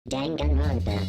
Danganronpa.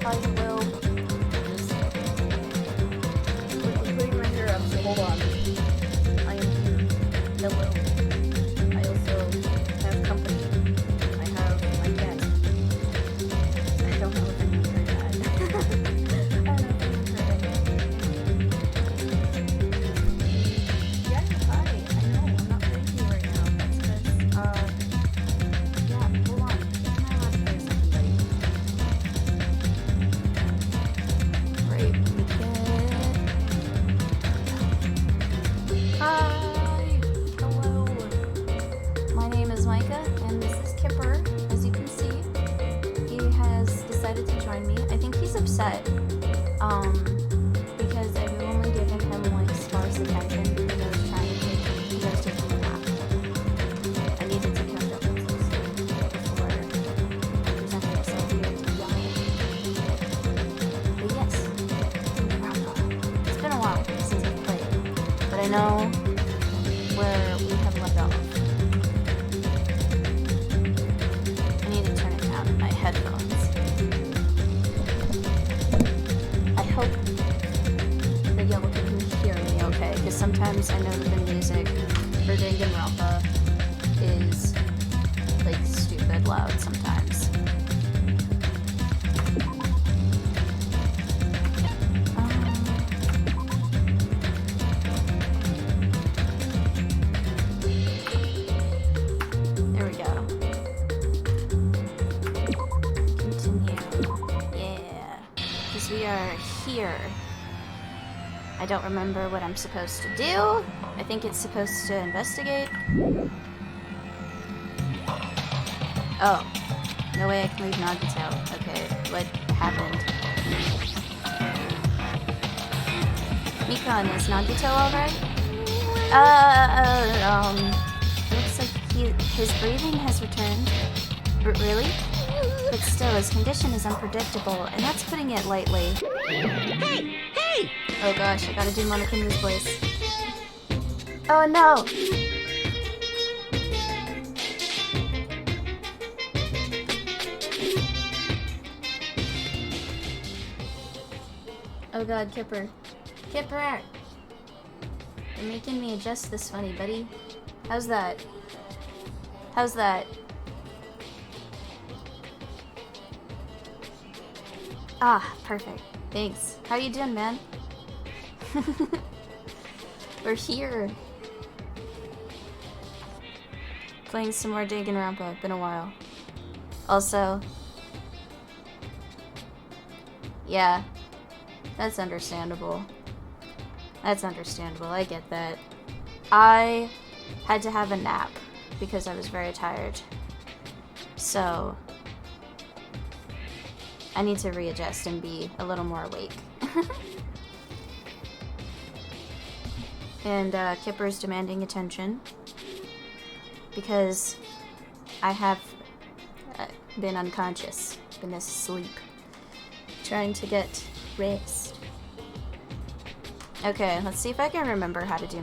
I will just quickly putting my hair up, so hold on. I am here. Hello. I also have company. I have my cat. I don't know if anyone heard that. I don't know if anyone heard it. Yeah, hi. I know, I'm not crazy right now. That's because, yeah, hold on. Get my last for a second, buddy. Right, we get... Hi! Hello! My name is Micah, and this is Kipper. As you can see, he has decided to join me. I think he's upset, because I've only given him, like, sparse attention because I was trying to take, because I was taking a nap. I needed to catch up with some sleep. know where we have left off. I need to turn it down in my headphones. I hope that y'all can hear me okay, because sometimes I know that the music for Danganronpa is like stupid loud sometimes. There we go. Continue. Yeah. Because we are here. I don't remember what I'm supposed to do. I think it's supposed to investigate. Oh. No way I can leave Nagito. Okay, what happened? Mikan, is Nagito alright? Looks like his breathing has returned. Really? But still, his condition is unpredictable, and that's putting it lightly. Hey! Hey! Oh gosh, I gotta do Monokuma's voice. Oh no! Oh god, Kipper. Kipper! You're making me adjust this funny, buddy. How's that? How's that? Ah, perfect. Thanks. How you doing, man? We're here. Playing some more Danganronpa. Been a while. Also... yeah. That's understandable. That's understandable. I get that. I had to have a nap because I was very tired. So... I need to readjust and be a little more awake. And Kipper's demanding attention because I have been unconscious, been asleep, trying to get rest. Okay, let's see if I can remember how to do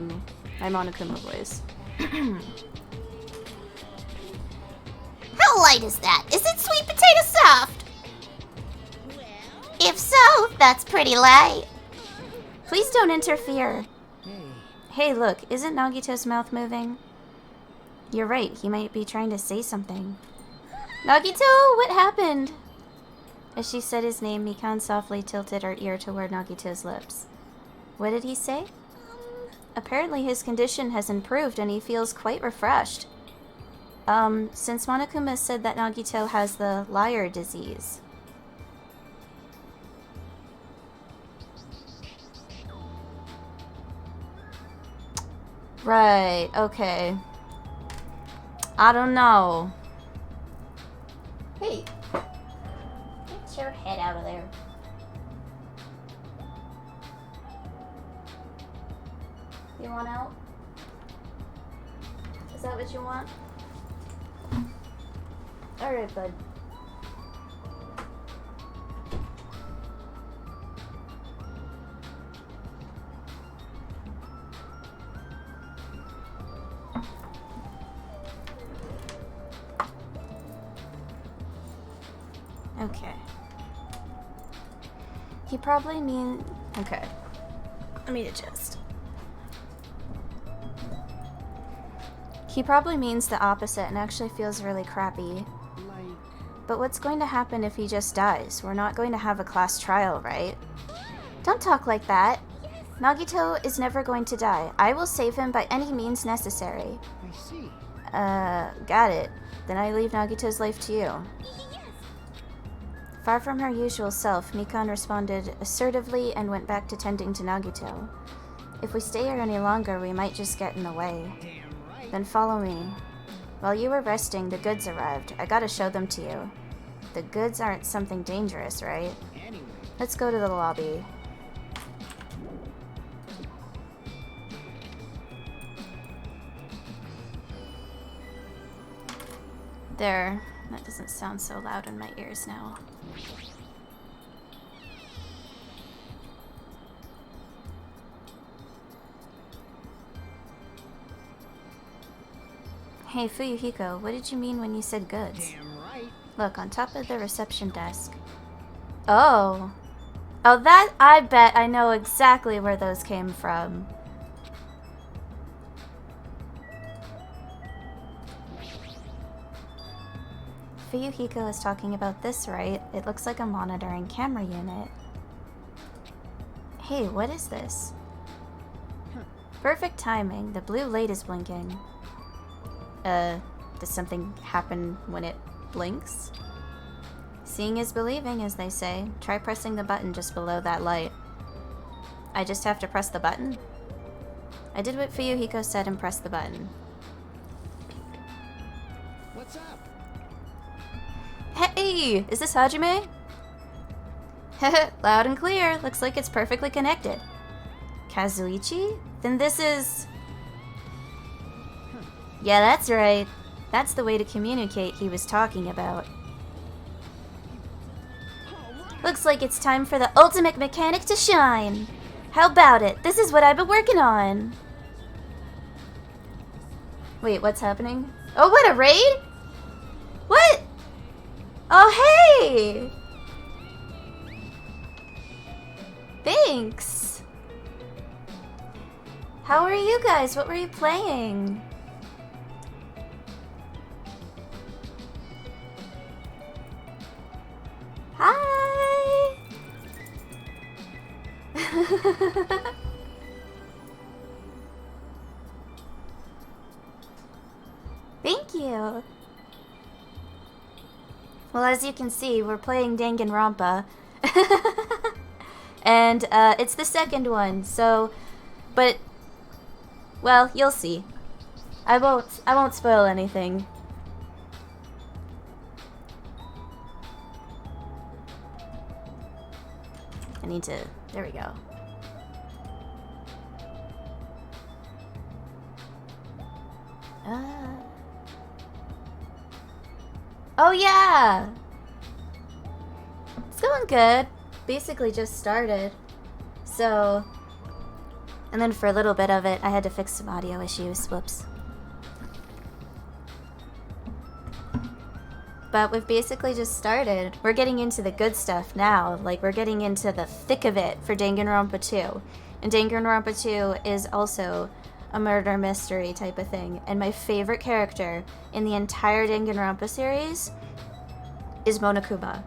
my Monokuma voice. How light is that? Is it sweet potato soft? If so, that's pretty light. Please don't interfere. Hey, look, isn't Nagito's mouth moving? You're right, he might be trying to say something. Nagito, what happened? As she said his name, Mikan softly tilted her ear toward Nagito's lips. What did he say? Apparently his condition has improved and he feels quite refreshed. Since Monokuma said that Nagito has the liar disease. Right, okay. I don't know. Hey. Get your head out of there. You want out? Is that what you want? Alright, bud. Okay. He probably mean... okay. Let me adjust. He probably means the opposite and actually feels really crappy. But what's going to happen if he just dies? We're not going to have a class trial, right? Don't talk like that. Nagito is never going to die. I will save him by any means necessary. I see. Got it. Then I leave Nagito's life to you. Far from her usual self, Mikan responded assertively and went back to tending to Nagito. If we stay here any longer, we might just get in the way. Damn right. Then follow me. While you were resting, the goods arrived. I gotta show them to you. The goods aren't something dangerous, right? Anyway. Let's go to the lobby. There. That doesn't sound so loud in my ears now. Hey, Fuyuhiko, what did you mean when you said goods? Damn right. Look, on top of the reception desk. Oh. Oh, that, I bet I know exactly where those came from. Fuyuhiko is talking about this, right? It looks like a monitor and camera unit. Hey, what is this? Perfect timing. The blue light is blinking. Does something happen when it blinks? Seeing is believing, as they say. Try pressing the button just below that light. I just have to press the button? I did what Fuyuhiko said and pressed the button. What's up? Hey! Is this Hajime? Loud and clear. Looks like it's perfectly connected. Kazuichi? Then this is... Yeah, that's right. That's the way to communicate he was talking about. Looks like it's time for the ultimate mechanic to shine. How about it? This is what I've been working on. Wait, what's happening? Oh, what, a raid? What? Oh, hey! Thanks. How are you guys? What were you playing? Hi! Thank you. Well, as you can see, we're playing Danganronpa. And it's the second one, so but well, you'll see. I won't spoil anything. I need to, there we go. Oh yeah! It's going good. Basically just started. So, and then for a little bit of it, I had to fix some audio issues. Whoops. But we've basically just started. We're getting into the good stuff now. Like, we're getting into the thick of it for Danganronpa 2. And Danganronpa 2 is also a murder mystery type of thing. And my favorite character in the entire Danganronpa series is Monokuma.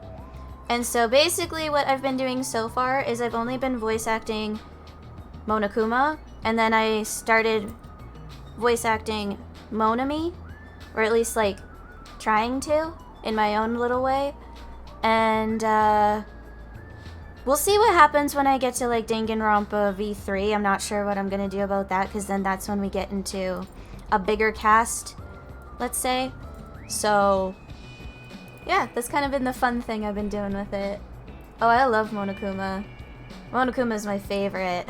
And so basically what I've been doing so far is I've only been voice acting Monokuma, and then I started voice acting Monami, or at least like trying to in my own little way. And we'll see what happens when I get to like Danganronpa V3. I'm not sure what I'm gonna do about that, because then that's when we get into a bigger cast, let's say. So yeah, that's kind of been the fun thing I've been doing with it. Oh, I love Monokuma. Monokuma is my favorite.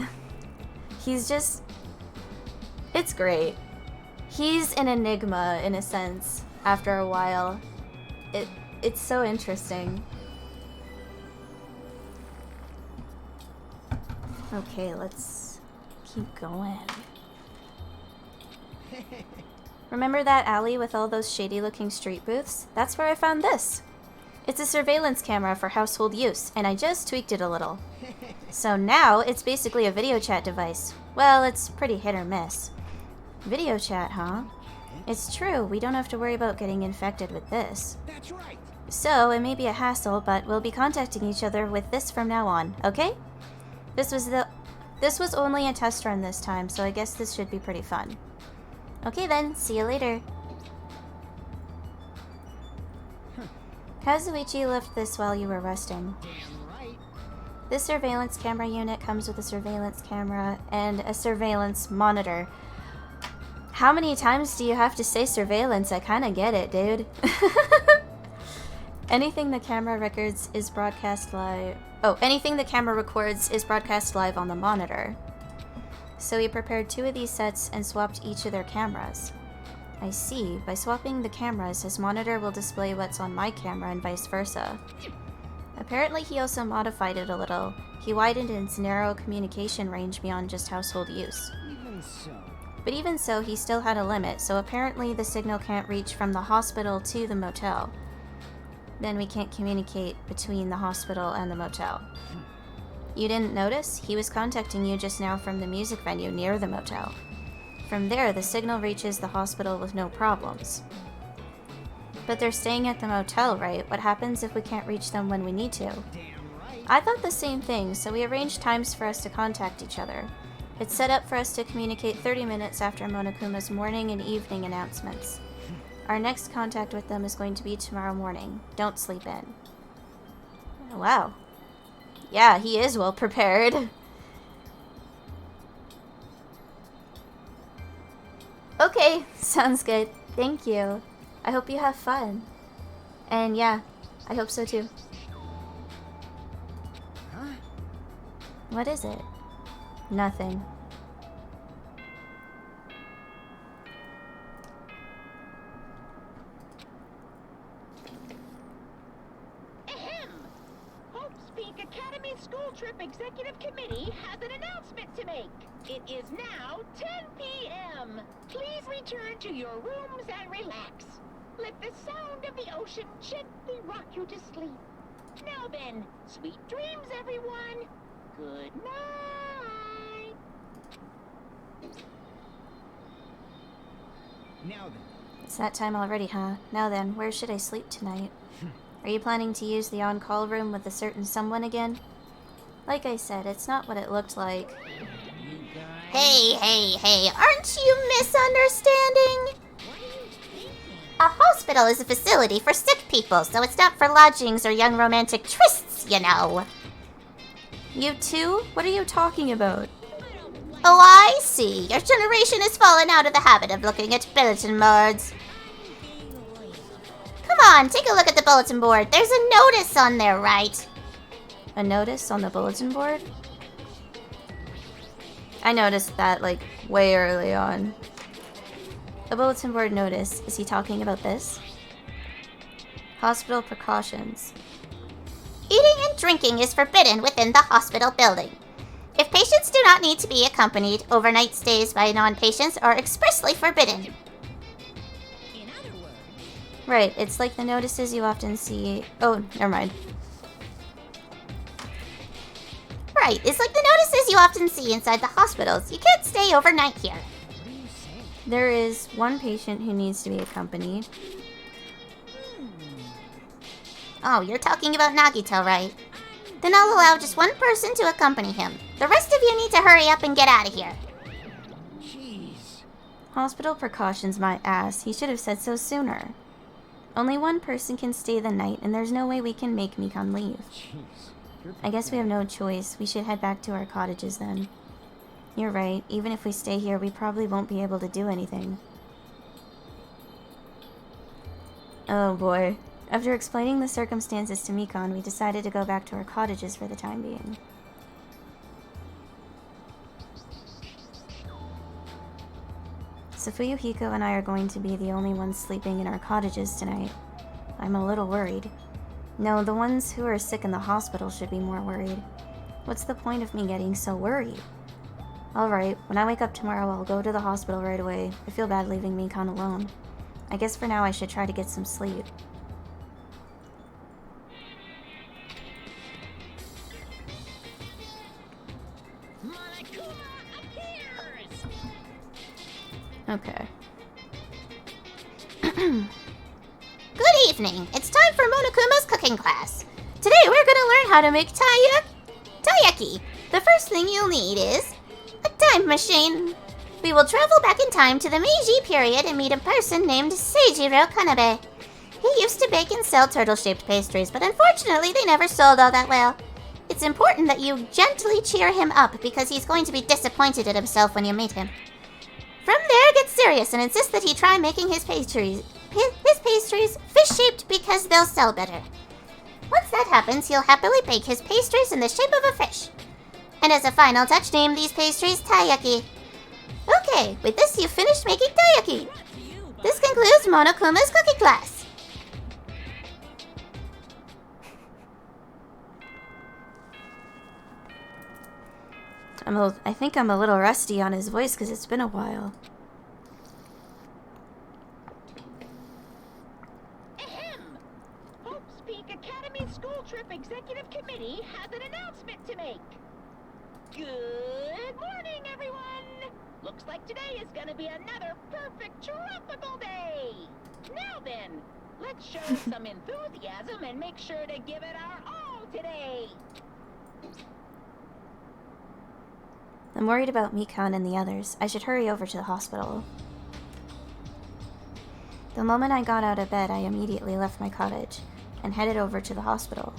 He's just... it's great. He's an enigma, in a sense, after a while. It's so interesting. Okay, let's keep going. Remember that alley with all those shady-looking street booths? That's where I found this. It's a surveillance camera for household use, and I just tweaked it a little. So now, it's basically a video chat device. Well, it's pretty hit or miss. Video chat, huh? It's true, we don't have to worry about getting infected with this. That's right. So, it may be a hassle, but we'll be contacting each other with this from now on, okay? This was only a test run this time, so I guess this should be pretty fun. Okay then, see you later. Kazuichi left this while you were resting. Damn right. This surveillance camera unit comes with a surveillance camera and a surveillance monitor. How many times do you have to say surveillance? I kinda get it, dude. Anything the camera records is broadcast live. Oh, anything the camera records is broadcast live on the monitor. So we prepared 2 of these sets and swapped each of their cameras. I see. By swapping the cameras, his monitor will display what's on my camera and vice versa. Apparently he also modified it a little. He widened its narrow communication range beyond just household use. Even so. But even so, he still had a limit, so apparently the signal can't reach from the hospital to the motel. Then we can't communicate between the hospital and the motel. You didn't notice? He was contacting you just now from the music venue near the motel. From there, the signal reaches the hospital with no problems. But they're staying at the motel, right? What happens if we can't reach them when we need to? I thought the same thing, so we arranged times for us to contact each other. It's set up for us to communicate 30 minutes after Monokuma's morning and evening announcements. Our next contact with them is going to be tomorrow morning. Don't sleep in. Wow. Yeah, he is well prepared. Okay, sounds good. Thank you. I hope you have fun. And yeah, I hope so too. Huh? What is it? Nothing. Ahem! Hope's Peak Academy School Trip Executive Committee has an announcement to make. It is now 10 p.m. Please return to your rooms and relax. Let the sound of the ocean gently rock you to sleep. Now then, sweet dreams, everyone. Good night. Now then. It's that time already, huh? Now then, where should I sleep tonight? Are you planning to use the on-call room with a certain someone again? Like I said, it's not what it looked like. Hey, aren't you misunderstanding? A hospital is a facility for sick people, so it's not for lodgings or young romantic trysts, you know. You too? What are you talking about? Oh, I see. Your generation has fallen out of the habit of looking at bulletin boards. Come on, take a look at the bulletin board. There's a notice on there, right? A notice on the bulletin board? I noticed that, like, way early on. A bulletin board notice. Is he talking about this? Hospital precautions. Eating and drinking is forbidden within the hospital building. If patients do not need to be accompanied, overnight stays by non-patients are expressly forbidden. In other words, Right, it's like the notices you often see... Oh, never mind. Right, it's like the notices you often see inside the hospitals. You can't stay overnight here. What are you saying? There is one patient who needs to be accompanied. Oh, you're talking about Nagito, right? Then I'll allow just one person to accompany him. The rest of you need to hurry up and get out of here. Jeez. Hospital precautions, my ass. He should have said so sooner. Only one person can stay the night, and there's no way we can make Mikan leave. Jeez. You're I guess we have no choice. We should head back to our cottages then. You're right. Even if we stay here, we probably won't be able to do anything. Oh boy. After explaining the circumstances to Mikan, we decided to go back to our cottages for the time being. Safuyu Hiko and I are going to be the only ones sleeping in our cottages tonight. I'm a little worried. No, the ones who are sick in the hospital should be more worried. What's the point of me getting so worried? Alright, when I wake up tomorrow, I'll go to the hospital right away. I feel bad leaving Mikan alone. I guess for now I should try to get some sleep. Monokuma appears! Okay. Good evening. It's time for Monokuma's cooking class. Today we're gonna learn how to make taiyaki. The first thing you'll need is a time machine. We will travel back in time to the Meiji period and meet a person named Seijiro Kanabe. He used to bake and sell turtle-shaped pastries, but unfortunately they never sold all that well. It's important that you gently cheer him up because he's going to be disappointed at himself when you meet him. From there, get serious and insist that he try making his pastries fish-shaped because they'll sell better. Once that happens, he'll happily bake his pastries in the shape of a fish. And as a final touch, name these pastries taiyaki. Okay, with this you've finished making taiyaki. This concludes Monokuma's cooking class. I think I'm a little rusty on his voice because it's been a while. has an announcement to make. Good morning, everyone! Looks like today is gonna be another perfect tropical day! Now then, let's show some enthusiasm and make sure to give it our all today! I'm worried about Mikan and the others. I should hurry over to the hospital. The moment I got out of bed, I immediately left my cottage and headed over to the hospital.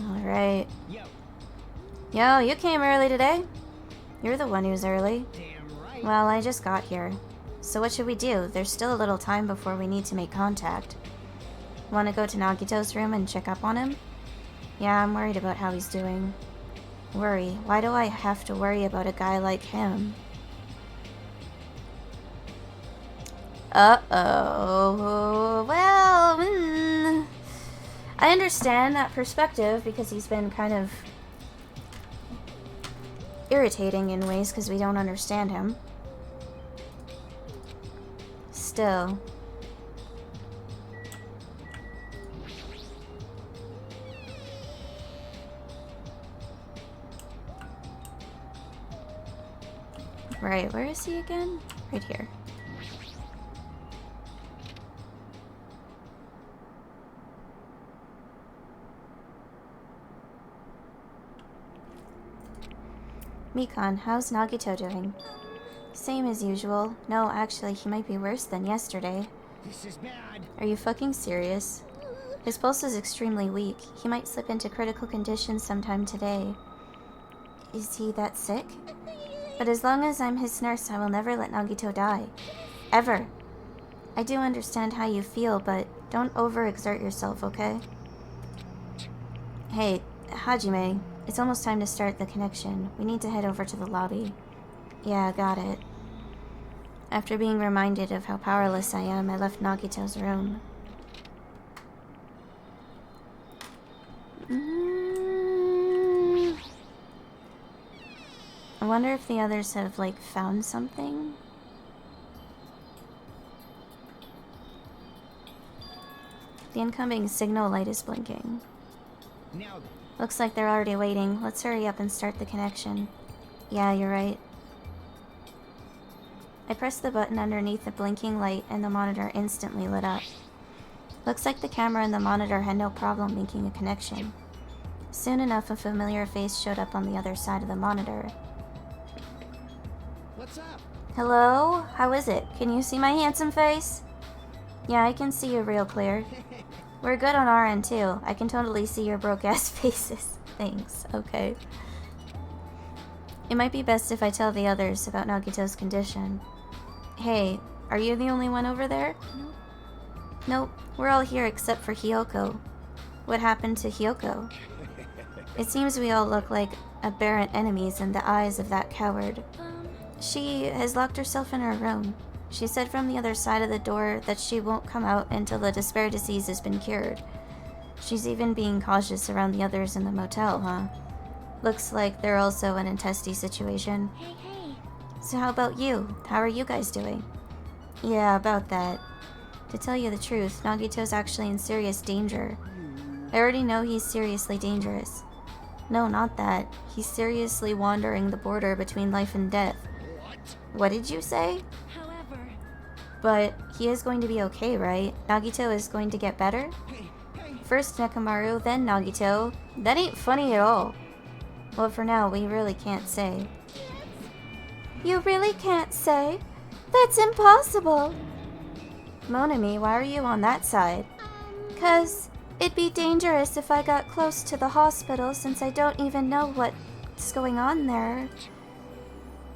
Alright. Yo, you came early today? You're the one who's early. Damn right. Well, I just got here. So what should we do? There's still a little time before we need to make contact. Want to go to Nagito's room and check up on him? Yeah, I'm worried about how he's doing. Worry? Why do I have to worry about a guy like him? Uh-oh. Well, I understand that perspective because he's been kind of irritating in ways because we don't understand him. Still. Right, where is he again? Right here. Mikan, how's Nagito doing? Same as usual. No, actually, he might be worse than yesterday. This is bad. Are you fucking serious? His pulse is extremely weak. He might slip into critical condition sometime today. Is he that sick? But as long as I'm his nurse, I will never let Nagito die. Ever. I do understand how you feel, but don't overexert yourself, okay? Hey, Hajime, it's almost time to start the connection. We need to head over to the lobby. Yeah, got it. After being reminded of how powerless I am, I left Nagito's room. I wonder if the others have, like, found something? The incoming signal light is blinking. Now then. Looks like they're already waiting. Let's hurry up and start the connection. Yeah, you're right. I pressed the button underneath the blinking light and the monitor instantly lit up. Looks like the camera and the monitor had no problem making a connection. Soon enough, a familiar face showed up on the other side of the monitor. What's up? Hello? How is it? Can you see my handsome face? Yeah, I can see you real clear. We're good on our end too. I can totally see your broke-ass faces. Thanks, okay. It might be best if I tell the others about Nagito's condition. Hey, are you the only one over there? Nope, we're all here except for Hyoko. What happened to Hyoko? It seems we all look like aberrant enemies in the eyes of that coward. She has locked herself in her room. She said from the other side of the door that she won't come out until the despair disease has been cured. She's even being cautious around the others in the motel, huh? Looks like they're also in a testy situation. Hey. So how about you? How are you guys doing? Yeah, about that. To tell you the truth, Nagito's actually in serious danger. I already know he's seriously dangerous. No, not that. He's seriously wandering the border between life and death. What did you say? However, But he is going to be okay, right? Nagito is going to get better? First Nekomaru, then Nagito. That ain't funny at all. Well, for now, we really can't say. You really can't say? That's impossible! Monami, why are you on that side? 'Cause it'd be dangerous if I got close to the hospital since I don't even know what's going on there.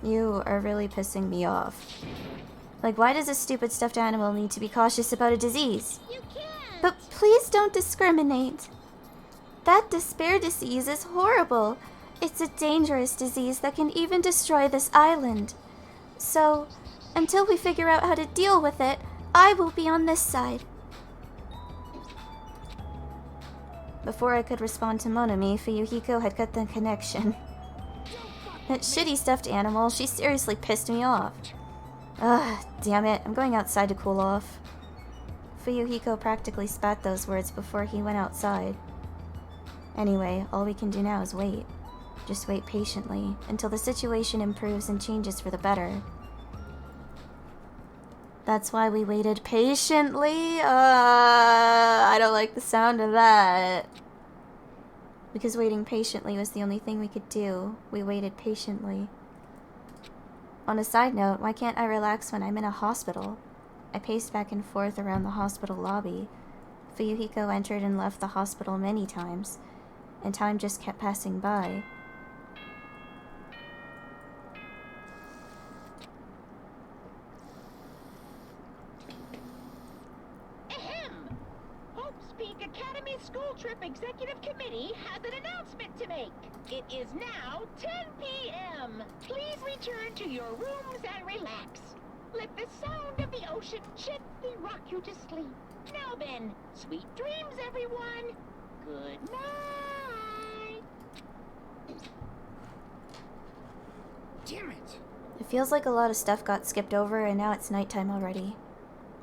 You are really pissing me off. Like, why does a stupid stuffed animal need to be cautious about a disease? you can't. But please don't discriminate. That despair disease is horrible. It's a dangerous disease that can even destroy this island. So, until we figure out how to deal with it, I will be on this side. Before I could respond to Monami, Fuyuhiko had cut the connection. That shitty stuffed animal, she seriously pissed me off. Ugh, damn it, I'm going outside to cool off. Fuyuhiko practically spat those words before he went outside. Anyway, all we can do now is wait. Just wait patiently until the situation improves and changes for the better. That's why we waited patiently? I don't like the sound of that. Because waiting patiently was the only thing we could do. We waited patiently. On a side note, why can't I relax when I'm in a hospital? I paced back and forth around the hospital lobby. Fuyuhiko entered and left the hospital many times, and time just kept passing by. Ahem! Hope's Peak Academy School Trip Executive Committee has an announcement to make. It is now 10 p.m. Please return to your rooms and relax. Let the sound of the ocean gently rock you to sleep. Now then, sweet dreams, everyone. Good night. Damn it! It feels like a lot of stuff got skipped over and now it's nighttime already.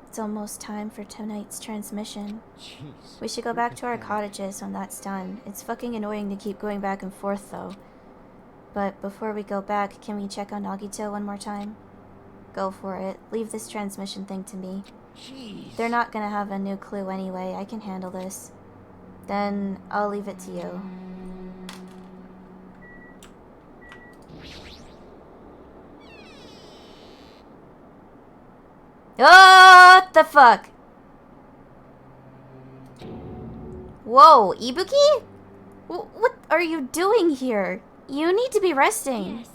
It's almost time for tonight's transmission. Jeez. We should go back to our cottages when that's done. It's fucking annoying to keep going back and forth though. But before we go back, can we check on Nagito one more time? Go for it. Leave this transmission thing to me. Jeez. They're not gonna have a new clue anyway. I can handle this. Then I'll leave it to you. Oh, what the fuck? Whoa, Ibuki? What are you doing here? You need to be resting. Yes.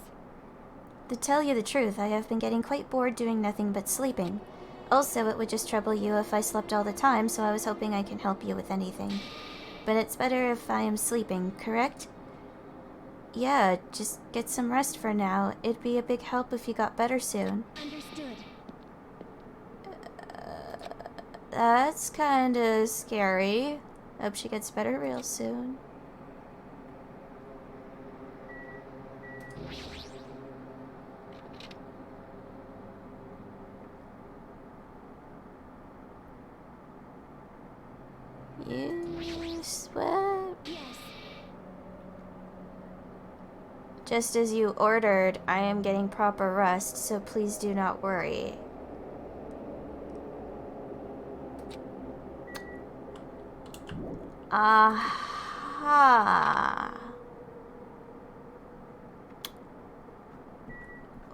To tell you the truth, I have been getting quite bored doing nothing but sleeping. Also, it would just trouble you if I slept all the time, so I was hoping I can help you with anything. But it's better if I am sleeping, correct? Yeah, just get some rest for now. It'd be a big help if you got better soon. Understood. That's kinda scary. Hope she gets better real soon. You sweat. Yes. Just as you ordered, I am getting proper rest, so please do not worry. Aha.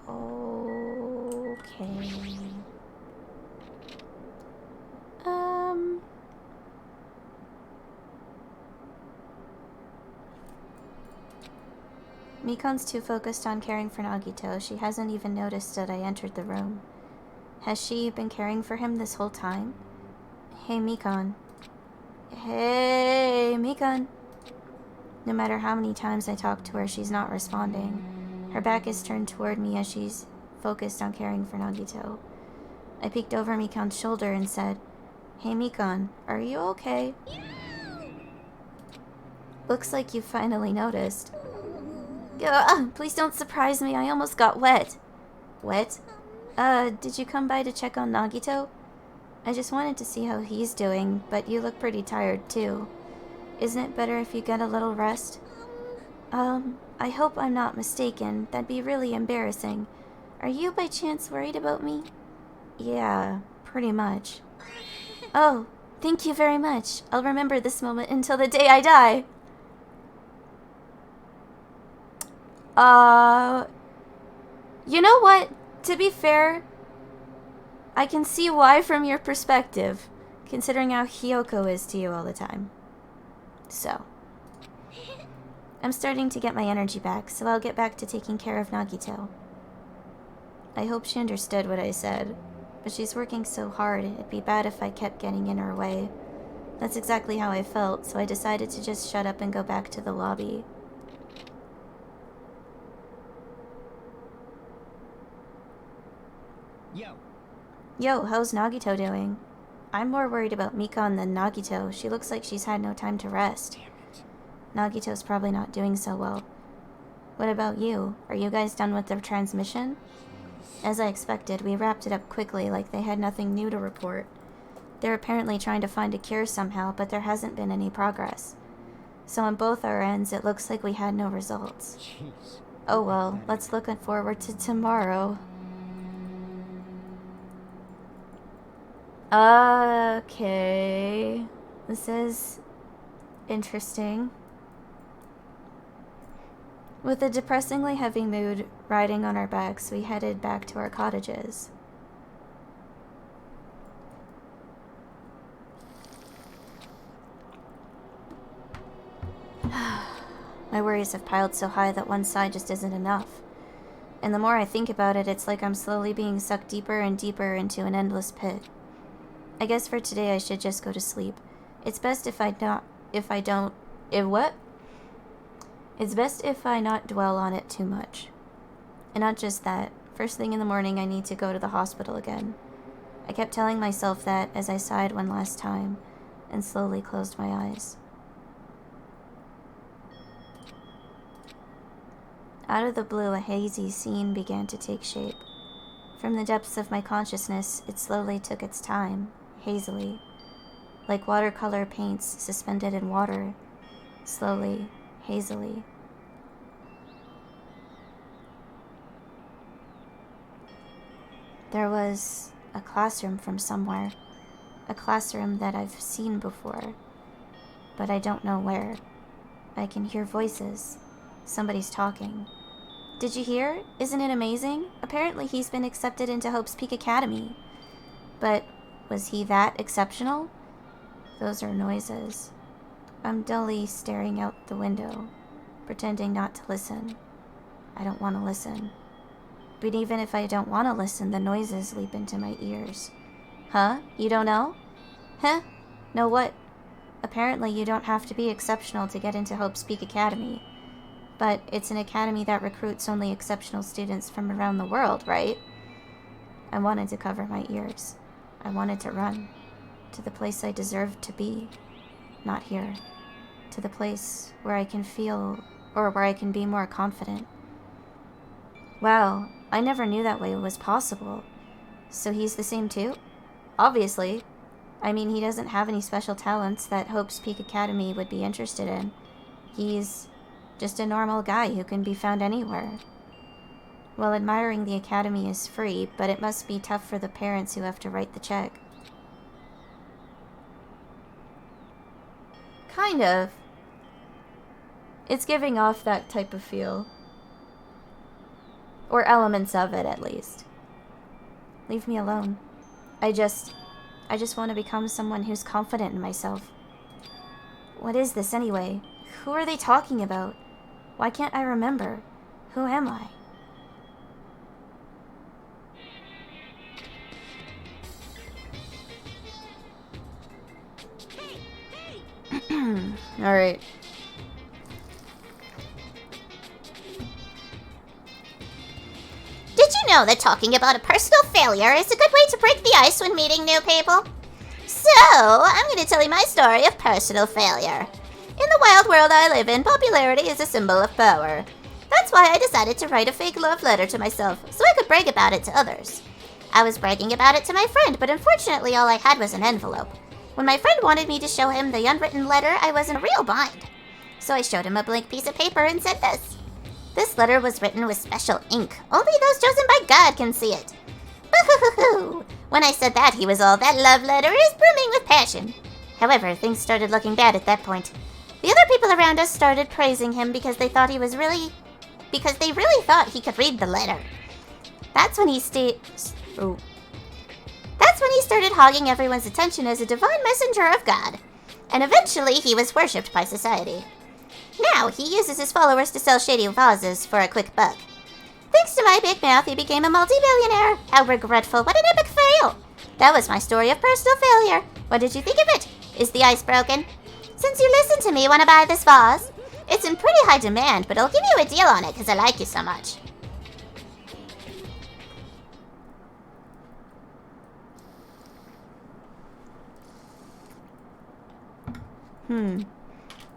Okay. Mikan's too focused on caring for Nagito. She hasn't even noticed that I entered the room. Has she been caring for him this whole time? Hey, Mikan. Hey, Mikan. No matter how many times I talk to her, she's not responding. Her back is turned toward me as she's focused on caring for Nagito. I peeked over Mikan's shoulder and said, Hey, Mikan, are you okay? Looks like you finally noticed. Please don't surprise me. I almost got wet. Wet? Did you come by to check on Nagito? I just wanted to see how he's doing, but you look pretty tired too. Isn't it better if you get a little rest? I hope I'm not mistaken. That'd be really embarrassing. Are you by chance worried about me? Yeah, pretty much. Oh, thank you very much. I'll remember this moment until the day I die. You know what? To be fair, I can see why from your perspective, considering how Hyoko is to you all the time. So, I'm starting to get my energy back, so I'll get back to taking care of Nagito. I hope she understood what I said, but she's working so hard, it'd be bad if I kept getting in her way. That's exactly how I felt, so I decided to just shut up and go back to the lobby. Yo, how's Nagito doing? I'm more worried about Mikan than Nagito. She looks like she's had no time to rest. Nagito's probably not doing so well. What about you? Are you guys done with the transmission? As I expected, we wrapped it up quickly like they had nothing new to report. They're apparently trying to find a cure somehow, but there hasn't been any progress. So on both our ends, it looks like we had no results. Jeez. Oh well, let's look forward to tomorrow. Okay. This is interesting. With a depressingly heavy mood riding on our backs, we headed back to our cottages. My worries have piled so high that one side just isn't enough. And the more I think about it, it's like I'm slowly being sucked deeper and deeper into an endless pit. I guess for today I should just go to sleep. It's best if I not dwell on it too much. And not just that, first thing in the morning I need to go to the hospital again. I kept telling myself that as I sighed one last time and slowly closed my eyes. Out of the blue, a hazy scene began to take shape. From the depths of my consciousness, it slowly took its time, hazily, like watercolor paints suspended in water, slowly, hazily. There was a classroom from somewhere, a classroom that I've seen before, but I don't know where. I can hear voices. Somebody's talking. Did you hear? Isn't it amazing? Apparently he's been accepted into Hope's Peak Academy. But was he that exceptional? Those are noises. I'm dully staring out the window, pretending not to listen. I don't want to listen. But even if I don't want to listen, the noises leap into my ears. Huh? You don't know? Huh? Know what? Apparently you don't have to be exceptional to get into Hope's Peak Academy. But it's an academy that recruits only exceptional students from around the world, right? I wanted to cover my ears. I wanted to run. To the place I deserved to be. Not here. To the place where I can feel, or where I can be more confident. Wow, I never knew that way was possible. So he's the same too? Obviously. I mean, he doesn't have any special talents that Hope's Peak Academy would be interested in. He's just a normal guy who can be found anywhere. Well, admiring the academy is free, but it must be tough for the parents who have to write the check. Kind of. It's giving off that type of feel. Or elements of it, at least. Leave me alone. I just want to become someone who's confident in myself. What is this anyway? Who are they talking about? Why can't I remember? Who am I? Alright. Did you know that talking about a personal failure is a good way to break the ice when meeting new people? So, I'm going to tell you my story of personal failure. In the wild world I live in, popularity is a symbol of power. That's why I decided to write a fake love letter to myself, so I could brag about it to others. I was bragging about it to my friend, but unfortunately all I had was an envelope. When my friend wanted me to show him the unwritten letter, I was in a real bind. So I showed him a blank piece of paper and said this. This letter was written with special ink. Only those chosen by God can see it. Boo-hoo-hoo-hoo. When I said that, he was all, that love letter is brimming with passion. However, things started looking bad at that point. The other people around us started praising him because they really thought he could read the letter. That's when he started hogging everyone's attention as a divine messenger of God. And eventually he was worshipped by society. Now he uses his followers to sell shady vases for a quick buck. Thanks to my big mouth, he became a multi-billionaire. How regretful, what an epic fail! That was my story of personal failure. What did you think of it? Is the ice broken? Since you listened to me, want to buy this vase? It's in pretty high demand, but I'll give you a deal on it because I like you so much.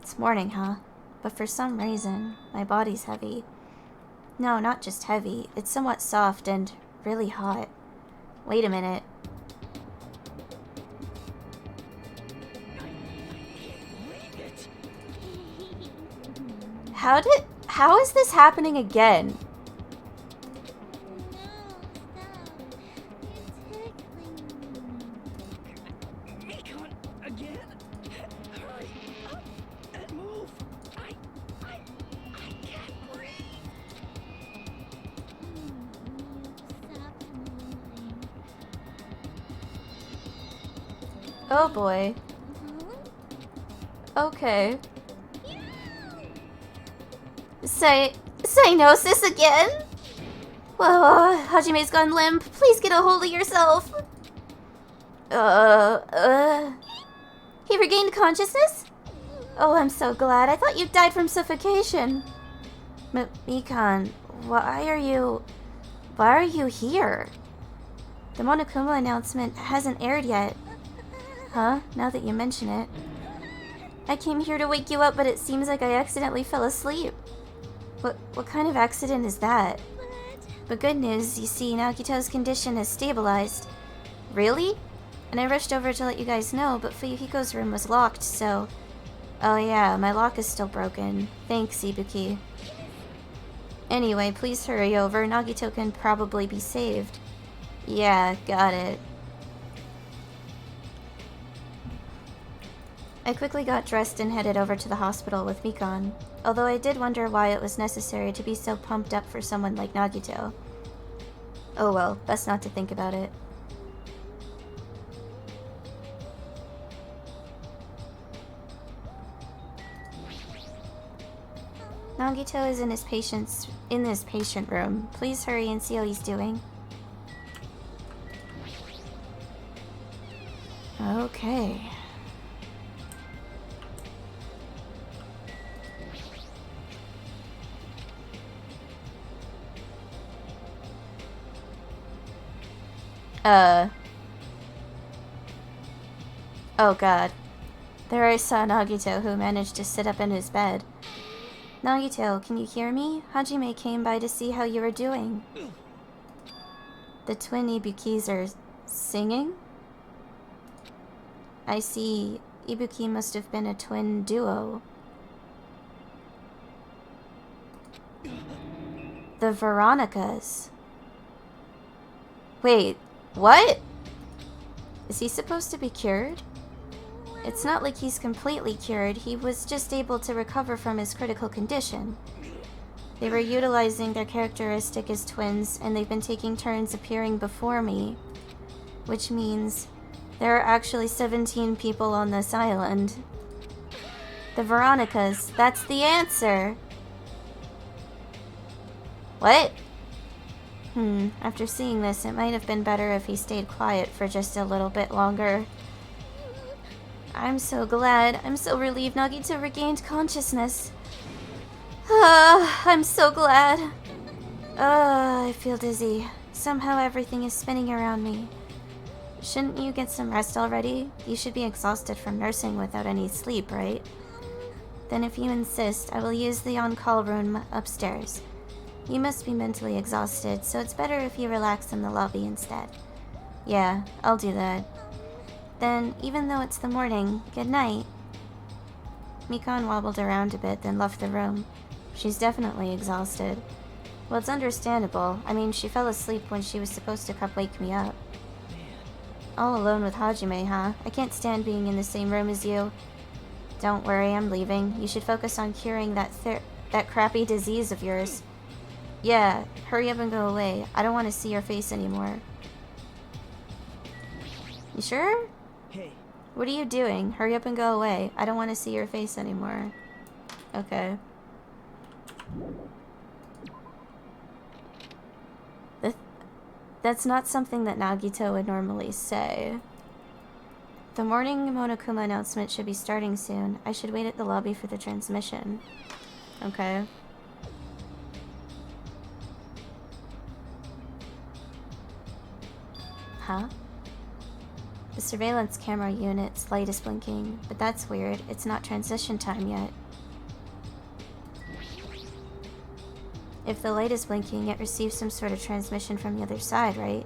It's morning, huh? But for some reason, my body's heavy. No, not just heavy. It's somewhat soft and really hot. Wait a minute. How is this happening again? Mekon, again? Hurry up and move. I can't breathe. Oh boy. Okay. Cyanosis again? Whoa, Hajime's gone limp. Please get a hold of yourself. He regained consciousness? Oh, I'm so glad. I thought you died from suffocation. Mekon, why are you here? The Monokuma announcement hasn't aired yet. Huh? Now that you mention it. I came here to wake you up, but it seems like I accidentally fell asleep. What kind of accident is that? But good news, you see, Nagito's condition has stabilized. Really? And I rushed over to let you guys know, but Fuyuhiko's room was locked, so... Oh yeah, my lock is still broken. Thanks, Ibuki. Anyway, please hurry over. Nagito can probably be saved. Yeah, got it. I quickly got dressed and headed over to the hospital with Mekon, although I did wonder why it was necessary to be so pumped up for someone like Nagito. Oh well, best not to think about it. Nagito is in this patient room. Please hurry and see how he's doing. Okay. Oh god. There I saw Nagito, who managed to sit up in his bed. Nagito, can you hear me? Hajime came by to see how you were doing. The twin Ibukis are singing? I see. Ibuki must have been a twin duo. The Veronicas. Wait, what? Is he supposed to be cured? It's not like he's completely cured, he was just able to recover from his critical condition. They were utilizing their characteristic as twins, and they've been taking turns appearing before me. Which means there are actually 17 people on this island. The Veronicas, that's the answer! What? After seeing this, it might have been better if he stayed quiet for just a little bit longer. I'm so glad. I'm so relieved Nagito regained consciousness. I'm so glad. I feel dizzy. Somehow everything is spinning around me. Shouldn't you get some rest already? You should be exhausted from nursing without any sleep, right? Then if you insist, I will use the on-call room upstairs. You must be mentally exhausted, so it's better if you relax in the lobby instead. Yeah, I'll do that. Then, even though it's the morning, good night. Mekon wobbled around a bit, then left the room. She's definitely exhausted. Well, it's understandable. I mean, she fell asleep when she was supposed to come wake me up. All alone with Hajime, huh? I can't stand being in the same room as you. Don't worry, I'm leaving. You should focus on curing that crappy disease of yours. Yeah, hurry up and go away. I don't want to see your face anymore. You sure? Hey. What are you doing? Hurry up and go away. I don't want to see your face anymore. Okay. That's not something that Nagito would normally say. The morning Monokuma announcement should be starting soon. I should wait at the lobby for the transmission. Okay. Huh? The surveillance camera unit's light is blinking, but that's weird. It's not transition time yet. If the light is blinking, it receives some sort of transmission from the other side, right?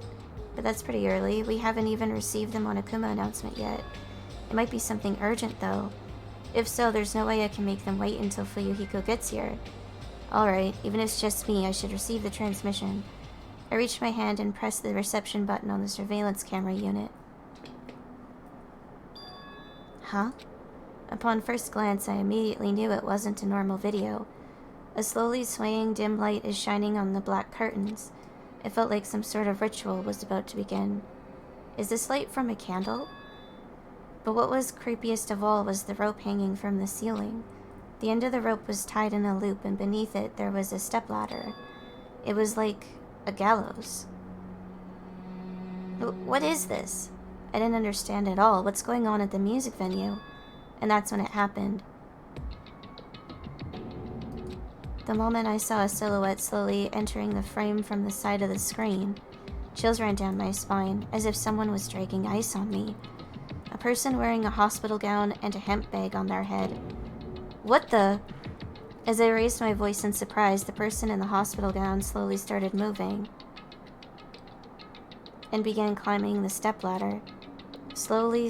But that's pretty early. We haven't even received the Monokuma announcement yet. It might be something urgent, though. If so, there's no way I can make them wait until Fuyuhiko gets here. Alright, even if it's just me, I should receive the transmission. I reached my hand and pressed the reception button on the surveillance camera unit. Huh? Upon first glance, I immediately knew it wasn't a normal video. A slowly swaying dim light is shining on the black curtains. It felt like some sort of ritual was about to begin. Is this light from a candle? But what was creepiest of all was the rope hanging from the ceiling. The end of the rope was tied in a loop, and beneath it there was a stepladder. It was like a gallows. What is this? I didn't understand at all. What's going on at the music venue? And that's when it happened. The moment I saw a silhouette slowly entering the frame from the side of the screen, chills ran down my spine, as if someone was dragging ice on me. A person wearing a hospital gown and a hemp bag on their head. What the? As I raised my voice in surprise, the person in the hospital gown slowly started moving and began climbing the stepladder. Slowly,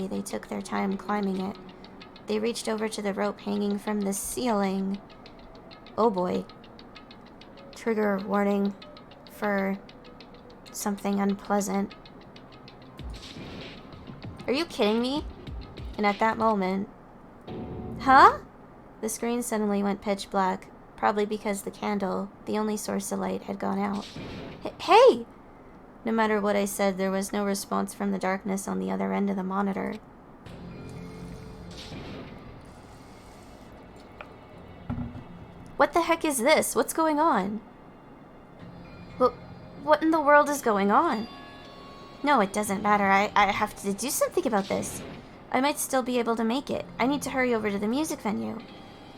they took their time climbing it. They reached over to the rope hanging from the ceiling. Oh boy. Trigger warning for something unpleasant. Are you kidding me? And at that moment... Huh? The screen suddenly went pitch black, probably because the candle, the only source of light, had gone out. Hey! No matter what I said, there was no response from the darkness on the other end of the monitor. What the heck is this? What's going on? What in the world is going on? No, it doesn't matter. I have to do something about this. I might still be able to make it. I need to hurry over to the music venue.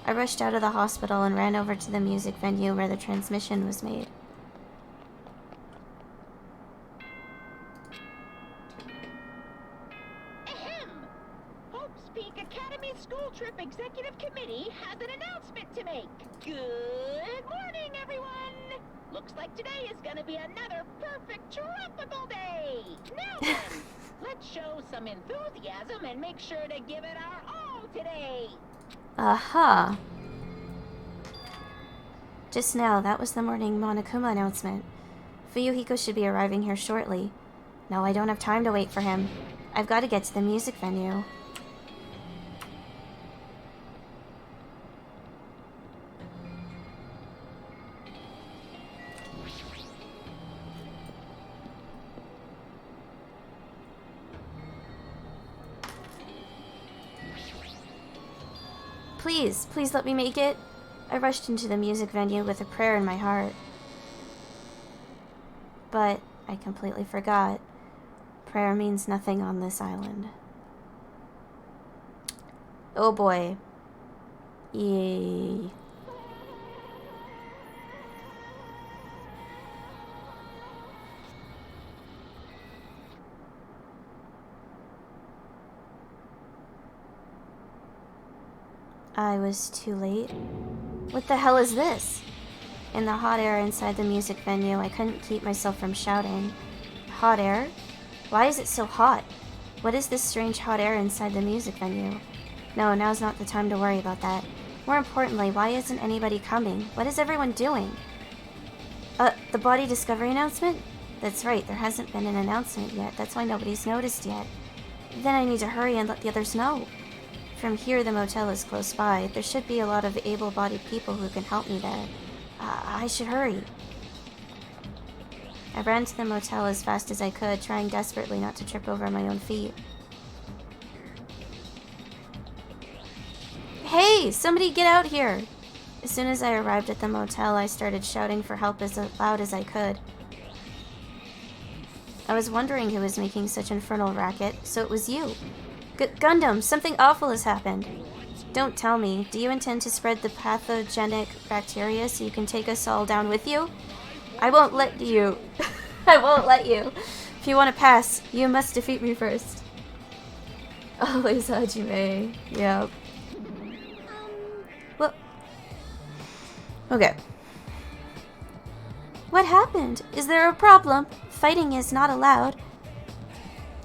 I rushed out of the hospital and ran over to the music venue where the transmission was made. Ahem! Hope's Peak Academy School Trip Executive Committee has an announcement to make. Good morning, everyone! Looks like today is gonna be another perfect tropical day! Now then, let's show some enthusiasm and make sure to give it our all today! Aha. Just now, that was the morning Monokuma announcement. Fuyuhiko should be arriving here shortly. No, I don't have time to wait for him. I've got to get to the music venue. Please let me make it. I rushed into the music venue with a prayer in my heart. But I completely forgot. Prayer means nothing on this island. Oh boy. Yay. I was too late. What the hell is this? In the hot air inside the music venue, I couldn't keep myself from shouting. Hot air? Why is it so hot? What is this strange hot air inside the music venue? No, now's not the time to worry about that. More importantly, why isn't anybody coming? What is everyone doing? The body discovery announcement? That's right, there hasn't been an announcement yet. That's why nobody's noticed yet. Then I need to hurry and let the others know. From here, the motel is close by. There should be a lot of able-bodied people who can help me there. I should hurry. I ran to the motel as fast as I could, trying desperately not to trip over my own feet. Hey! Somebody get out here! As soon as I arrived at the motel, I started shouting for help as loud as I could. I was wondering who was making such infernal racket, so it was you. Gundam, something awful has happened. Don't tell me. Do you intend to spread the pathogenic bacteria so you can take us all down with you? I won't let you. I won't let you. If you want to pass, you must defeat me first. Always Hajime. Yep. Well. Okay. What happened? Is there a problem? Fighting is not allowed.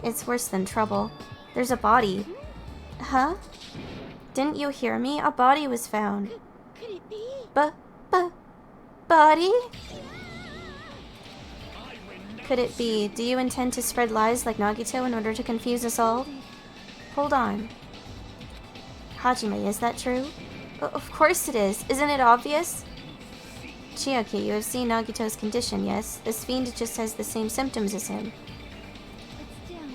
It's worse than trouble. There's a body. Huh? Didn't you hear me? A body was found. Could it be? Body? Could it be? Do you intend to spread lies like Nagito in order to confuse us all? Hold on. Hajime, is that true? Of course it is. Isn't it obvious? Chiaki, you have seen Nagito's condition, yes? This fiend just has the same symptoms as him.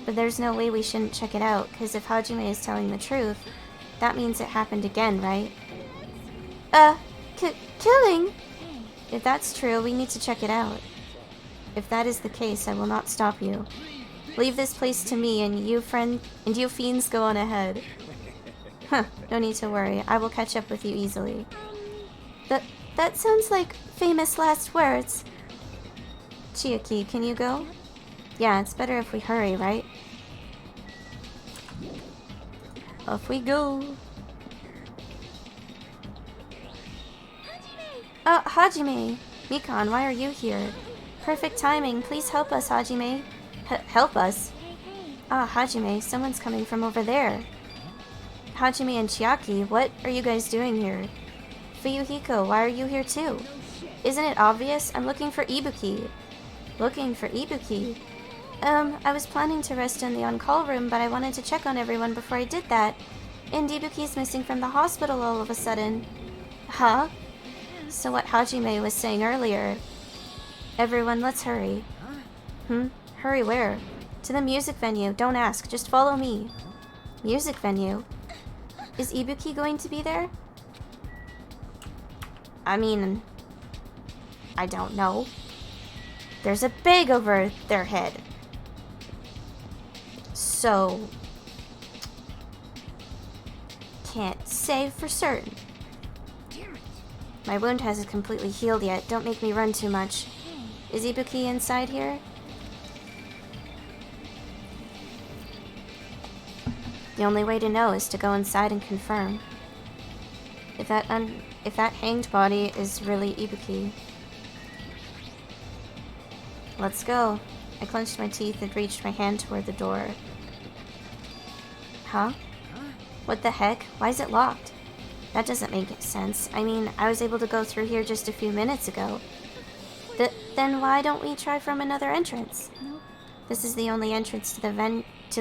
But there's no way we shouldn't check it out, because if Hajime is telling the truth, that means it happened again, right? Killing? If that's true, we need to check it out. If that is the case, I will not stop you. Leave this place to me, and you fiends go on ahead. Huh, no need to worry. I will catch up with you easily. That sounds like famous last words. Chiaki, can you go? Yeah, it's better if we hurry, right? Off we go. Hajime! Mikan, why are you here? Perfect timing. Please help us, Hajime. Help us? Hajime, someone's coming from over there. Hajime and Chiaki, what are you guys doing here? Fuyuhiko, why are you here too? Isn't it obvious? I'm looking for Ibuki. Looking for Ibuki? I was planning to rest in the on-call room, but I wanted to check on everyone before I did that. And Ibuki's missing from the hospital all of a sudden. Huh? So what Hajime was saying earlier. Everyone, let's hurry. Hurry where? To the music venue. Don't ask. Just follow me. Music venue? Is Ibuki going to be there? I mean, I don't know. There's a bag over their head. So, can't say for certain. My wound hasn't completely healed yet. Don't make me run too much. Is Ibuki inside here? The only way to know is to go inside and confirm. If that hanged body is really Ibuki. Let's go. I clenched my teeth and reached my hand toward the door. Huh? What the heck? Why is it locked? That doesn't make sense. I mean, I was able to go through here just a few minutes ago. Then why don't we try from another entrance? This is the only entrance to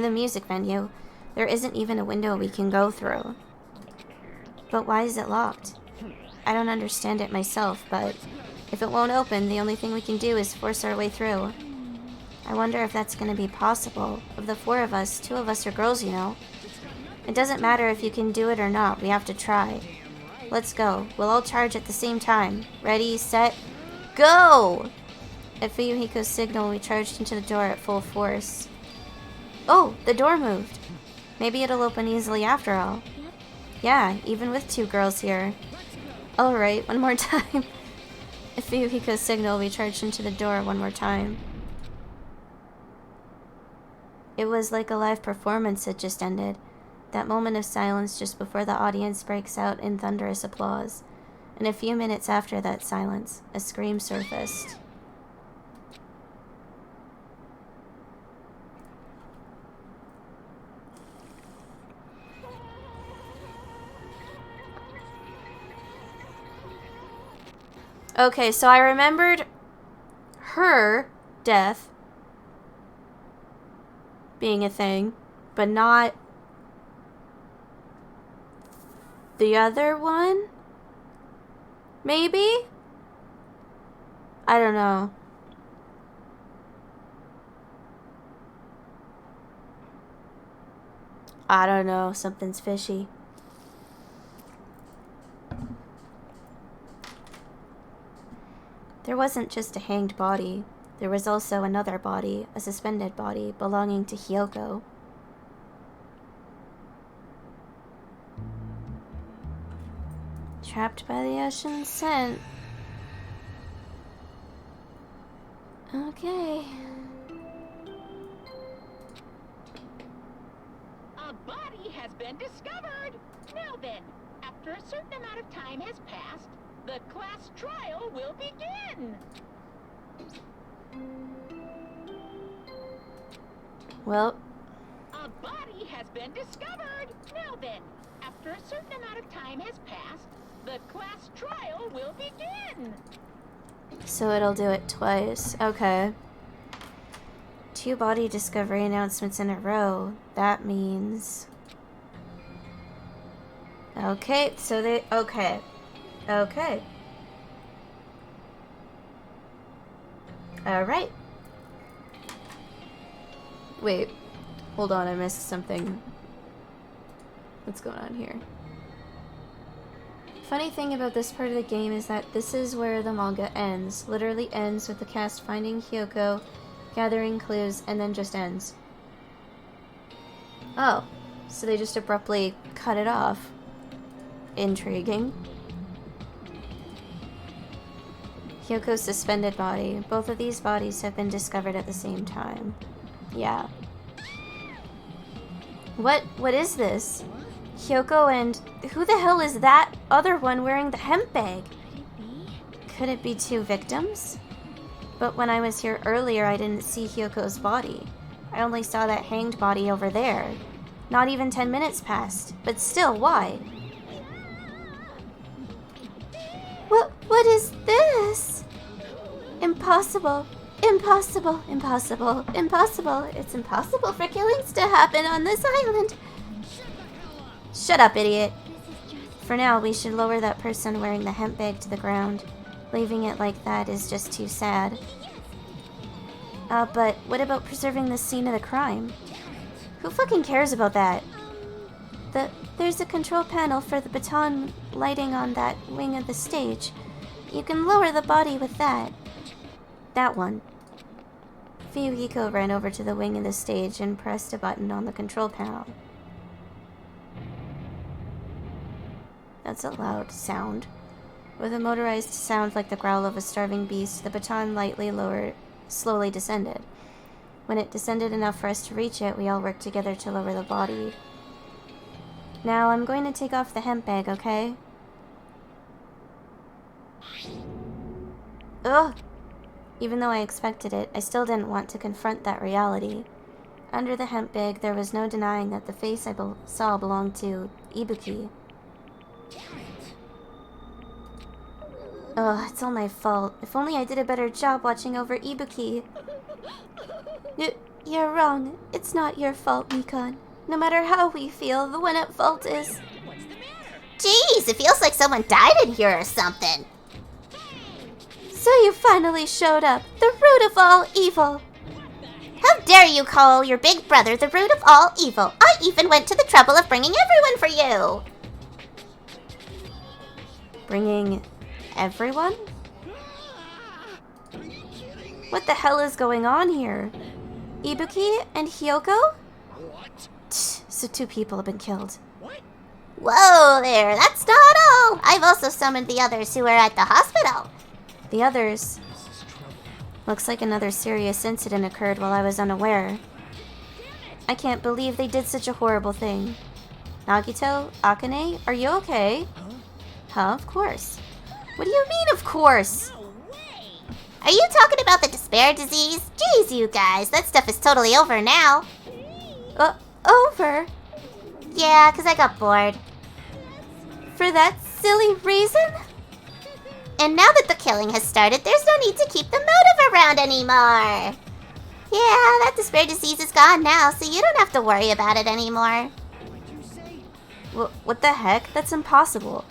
the music venue. There isn't even a window we can go through. But why is it locked? I don't understand it myself, but if it won't open, the only thing we can do is force our way through. I wonder if that's going to be possible. Of the 4 of us, 2 of us are girls, you know. It doesn't matter if you can do it or not, we have to try. Let's go. We'll all charge at the same time. Ready, set, go! At Fuyuhiko's signal, we charged into the door at full force. Oh, the door moved. Maybe it'll open easily after all. Yeah, even with 2 girls here. Alright, one more time. At Fuyuhiko's signal, we charged into the door one more time. It was like a live performance had just ended. That moment of silence just before the audience breaks out in thunderous applause. And a few minutes after that silence, a scream surfaced. Okay, so I remembered her death being a thing, but not the other one? Maybe? I don't know. I don't know. Something's fishy. There wasn't just a hanged body. There was also another body, a suspended body, belonging to Hyoko. Trapped by the ocean scent. Okay. A body has been discovered! Now then, after a certain amount of time has passed, the class trial will begin! Well. A body has been discovered! Now then, After a certain amount of time has passed, the class trial will begin. So it'll do it twice. Okay. 2 body discovery announcements in a row. That means... Okay, so they... Okay. Okay. Alright. Wait. Hold on, I missed something. What's going on here? Funny thing about this part of the game is that this is where the manga ends. Literally ends with the cast finding Hyoko, gathering clues, and then just ends. Oh. So they just abruptly cut it off. Intriguing. Hyoko's suspended body. Both of these bodies have been discovered at the same time. Yeah. What is this? Hyoko and... Who the hell is that other one wearing the hemp bag? Could it be 2 victims? But when I was here earlier, I didn't see Hyoko's body. I only saw that hanged body over there. Not even 10 minutes passed. But still, why? What is this? Impossible. Impossible. Impossible. Impossible. It's impossible for killings to happen on this island. Shut up, idiot. For now, we should lower that person wearing the hemp bag to the ground. Leaving it like that is just too sad. But what about preserving the scene of the crime? Who fucking cares about that? There's a control panel for the baton lighting on that wing of the stage. You can lower the body with that. That one. Fuyuhiko ran over to the wing of the stage and pressed a button on the control panel. That's a loud sound. With a motorized sound like the growl of a starving beast, the baton lightly lowered, slowly descended. When it descended enough for us to reach it, we all worked together to lower the body. Now, I'm going to take off the hemp bag, okay? Ugh! Even though I expected it, I still didn't want to confront that reality. Under the hemp bag, there was no denying that the face I saw belonged to Ibuki. Ugh, it's all my fault. If only I did a better job watching over Ibuki. You're wrong. It's not your fault, Mikan. No matter how we feel, the one at fault is... Jeez, it feels like someone died in here or something. So you finally showed up. The root of all evil. How dare you call your big brother the root of all evil? I even went to the trouble of bringing everyone for you. Bringing everyone? What the hell is going on here? Ibuki and Hyoko? What? So 2 people have been killed. What? Whoa there, that's not all. I've also summoned the others who were at the hospital. The others... This is trouble. Looks like another serious incident occurred while I was unaware. I can't believe they did such a horrible thing. Nagito? Akane? Are you okay? Huh? Of course. What do you mean, of course? No way! Are you talking about the despair disease? Jeez, you guys, that stuff is totally over now. Over? Yeah, 'cause I got bored. For that silly reason? And now that the killing has started, there's no need to keep the motive around anymore. Yeah, that despair disease is gone now, so you don't have to worry about it anymore. What'd you say? What the heck? That's impossible.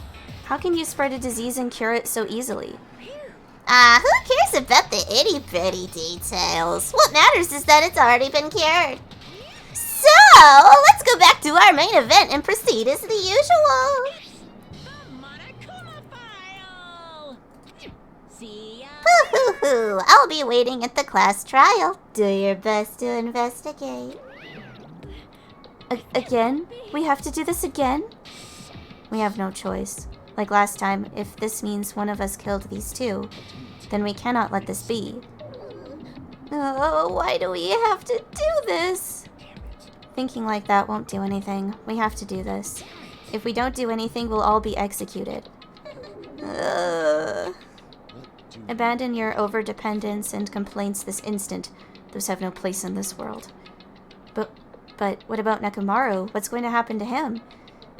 How can you spread a disease and cure it so easily? Who cares about the itty-bitty details? What matters is that it's already been cured. So, let's go back to our main event and proceed as the usual. The Monokuma file. See ya. Hoo-hoo-hoo, I'll be waiting at the class trial. Do your best to investigate. Again? We have to do this again? We have no choice. Like last time, if this means one of us killed these 2, then we cannot let this be. Oh, why do we have to do this? Thinking like that won't do anything. We have to do this. If we don't do anything, we'll all be executed. Abandon your overdependence and complaints this instant. Those have no place in this world. But what about Nekomaru? What's going to happen to him?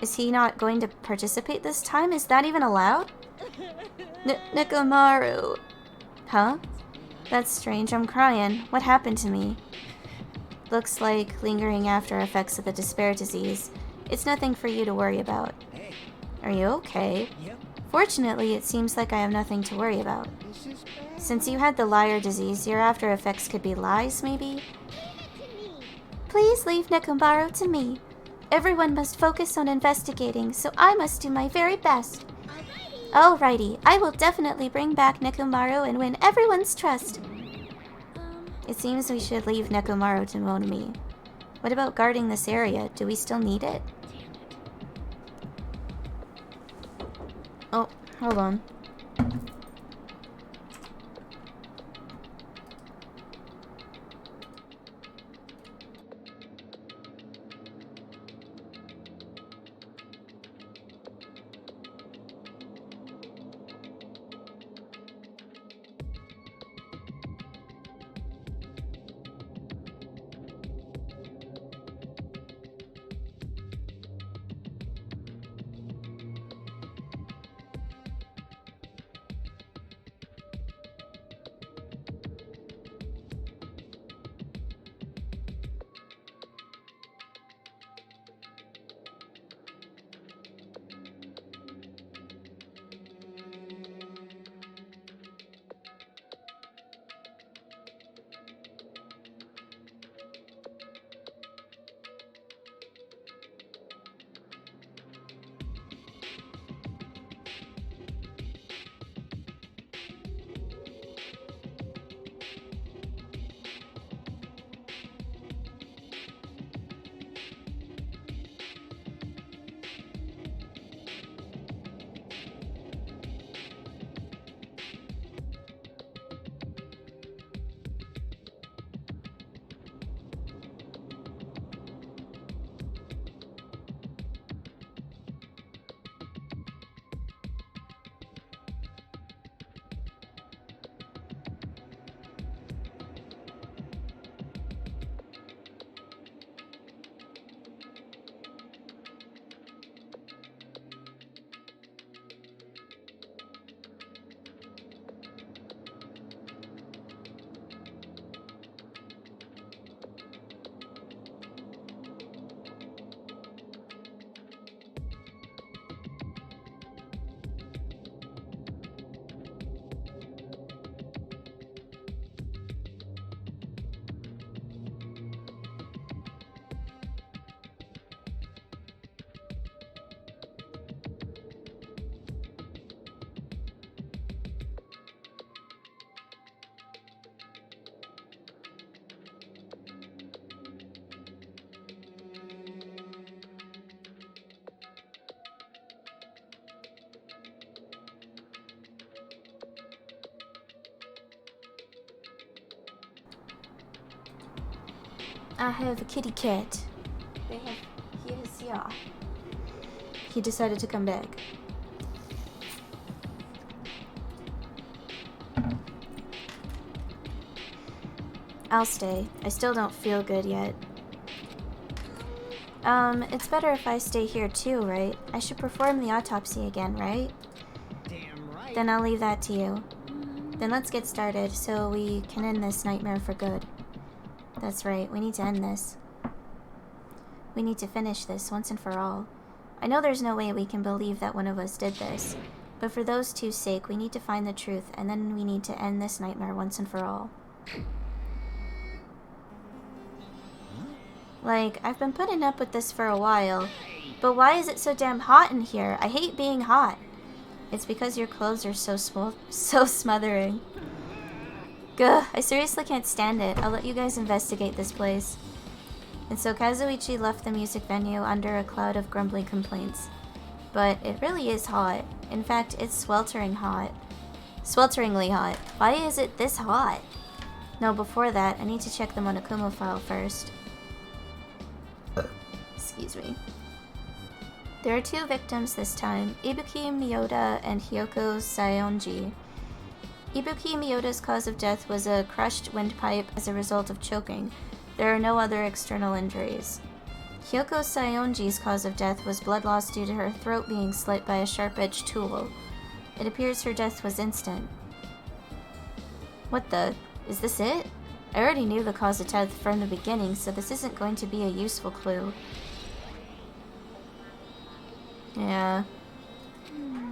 Is he not going to participate this time? Is that even allowed? Nekomaru. Huh? That's strange. I'm crying. What happened to me? Looks like lingering after effects of the despair disease. It's nothing for you to worry about. Hey, Are you okay? yep, Fortunately, it seems like I have nothing to worry about. this is bad. Since you had the liar disease, your after effects could be lies, maybe? Leave it to me. Please leave Nekomaru to me. Everyone must focus on investigating, so I must do my very best. Alrighty, I will definitely bring back Nekomaru and win everyone's trust. It seems we should leave Nekomaru to Monami. What about guarding this area? Do we still need it? Oh, hold on. I have a kitty cat. He decided to come back. I'll stay. I still don't feel good yet. It's better if I stay here too, right? I should perform the autopsy again, right? Damn right. Then I'll leave that to you. Then let's get started so we can end this nightmare for good. That's right, we need to end this. We need to finish this once and for all. I know there's no way we can believe that one of us did this, but for those two's sake, we need to find the truth, and then we need to end this nightmare once and for all. Like, I've been putting up with this for a while, but why is it so damn hot in here? I hate being hot. It's because your clothes are so smothering. Gah, I seriously can't stand it. I'll let you guys investigate this place. And so Kazuichi left the music venue under a cloud of grumbling complaints. But it really is hot. In fact, it's sweltering hot. Swelteringly hot. Why is it this hot? No, before that, I need to check the Monokuma file first. Excuse me. There are two victims this time, Ibuki Miyoda and Hyoko Saionji. Ibuki Miyoda's cause of death was a crushed windpipe as a result of choking. There are no other external injuries. Kyoko Sayonji's cause of death was blood loss due to her throat being slit by a sharp-edged tool. It appears her death was instant. What the? Is this it? I already knew the cause of death from the beginning, so this isn't going to be a useful clue. Yeah.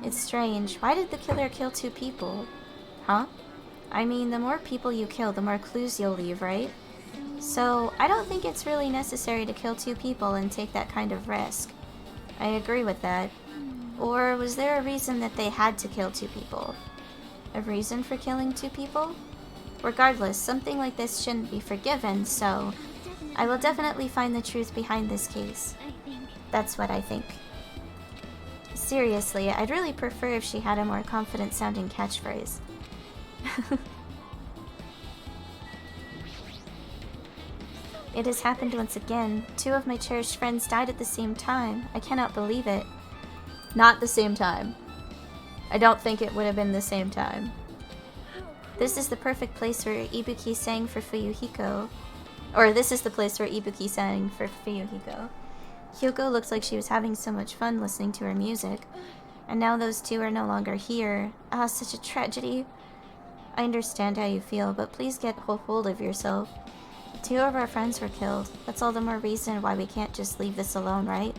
It's strange. Why did the killer kill 2 people? Huh? I mean, the more people you kill, the more clues you'll leave, right? So, I don't think it's really necessary to kill 2 people and take that kind of risk. I agree with that. Or was there a reason that they had to kill 2 people? A reason for killing 2 people? Regardless, something like this shouldn't be forgiven, so I will definitely find the truth behind this case. That's what I think. Seriously, I'd really prefer if she had a more confident-sounding catchphrase. It has happened once again. 2 of my cherished friends died at the same time. I cannot believe it. Not the same time. I don't think it would have been the same time. This is the perfect place where Ibuki sang for Fuyuhiko. Or this is the place where Ibuki sang for Fuyuhiko. Hyuko looked like she was having so much fun listening to her music. And now those 2 are no longer here. Ah, such a tragedy. I understand how you feel, but please get hold of yourself. 2 of our friends were killed. That's all the more reason why we can't just leave this alone, right?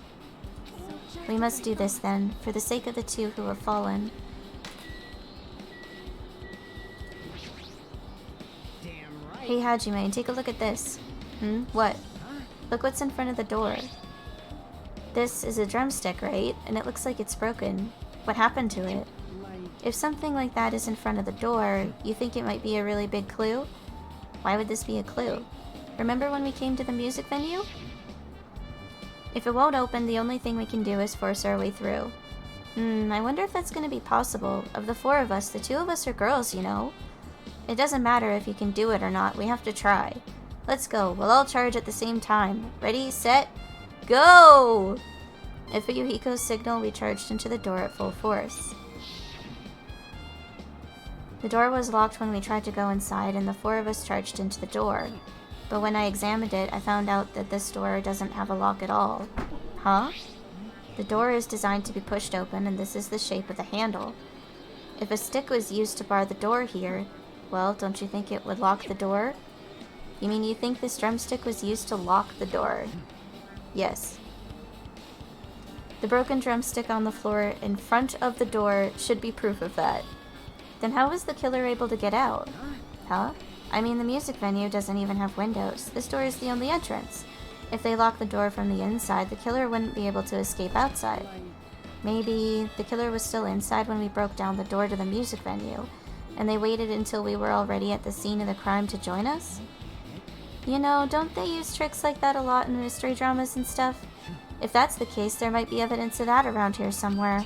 We must do this then, for the sake of the 2 who have fallen. Hey Hajime, take a look at this. What? Look what's in front of the door. This is a drumstick, right? And it looks like it's broken. What happened to it? If something like that is in front of the door, you think it might be a really big clue? Why would this be a clue? Remember when we came to the music venue? If it won't open, the only thing we can do is force our way through. I wonder if that's gonna be possible. Of the 4 of us, the 2 of us are girls, you know? It doesn't matter if you can do it or not, we have to try. Let's go, we'll all charge at the same time. Ready, set, go! At Fuyuhiko's signal, we charged into the door at full force. The door was locked when we tried to go inside, and the 4 of us charged into the door. But when I examined it, I found out that this door doesn't have a lock at all. Huh? The door is designed to be pushed open, and this is the shape of the handle. If a stick was used to bar the door here, well, don't you think it would lock the door? You mean you think this drumstick was used to lock the door? Yes. The broken drumstick on the floor in front of the door should be proof of that. Then how was the killer able to get out? Huh? I mean, the music venue doesn't even have windows. This door is the only entrance. If they lock the door from the inside, the killer wouldn't be able to escape outside. Maybe the killer was still inside when we broke down the door to the music venue, and they waited until we were already at the scene of the crime to join us? You know, don't they use tricks like that a lot in mystery dramas and stuff? If that's the case, there might be evidence of that around here somewhere.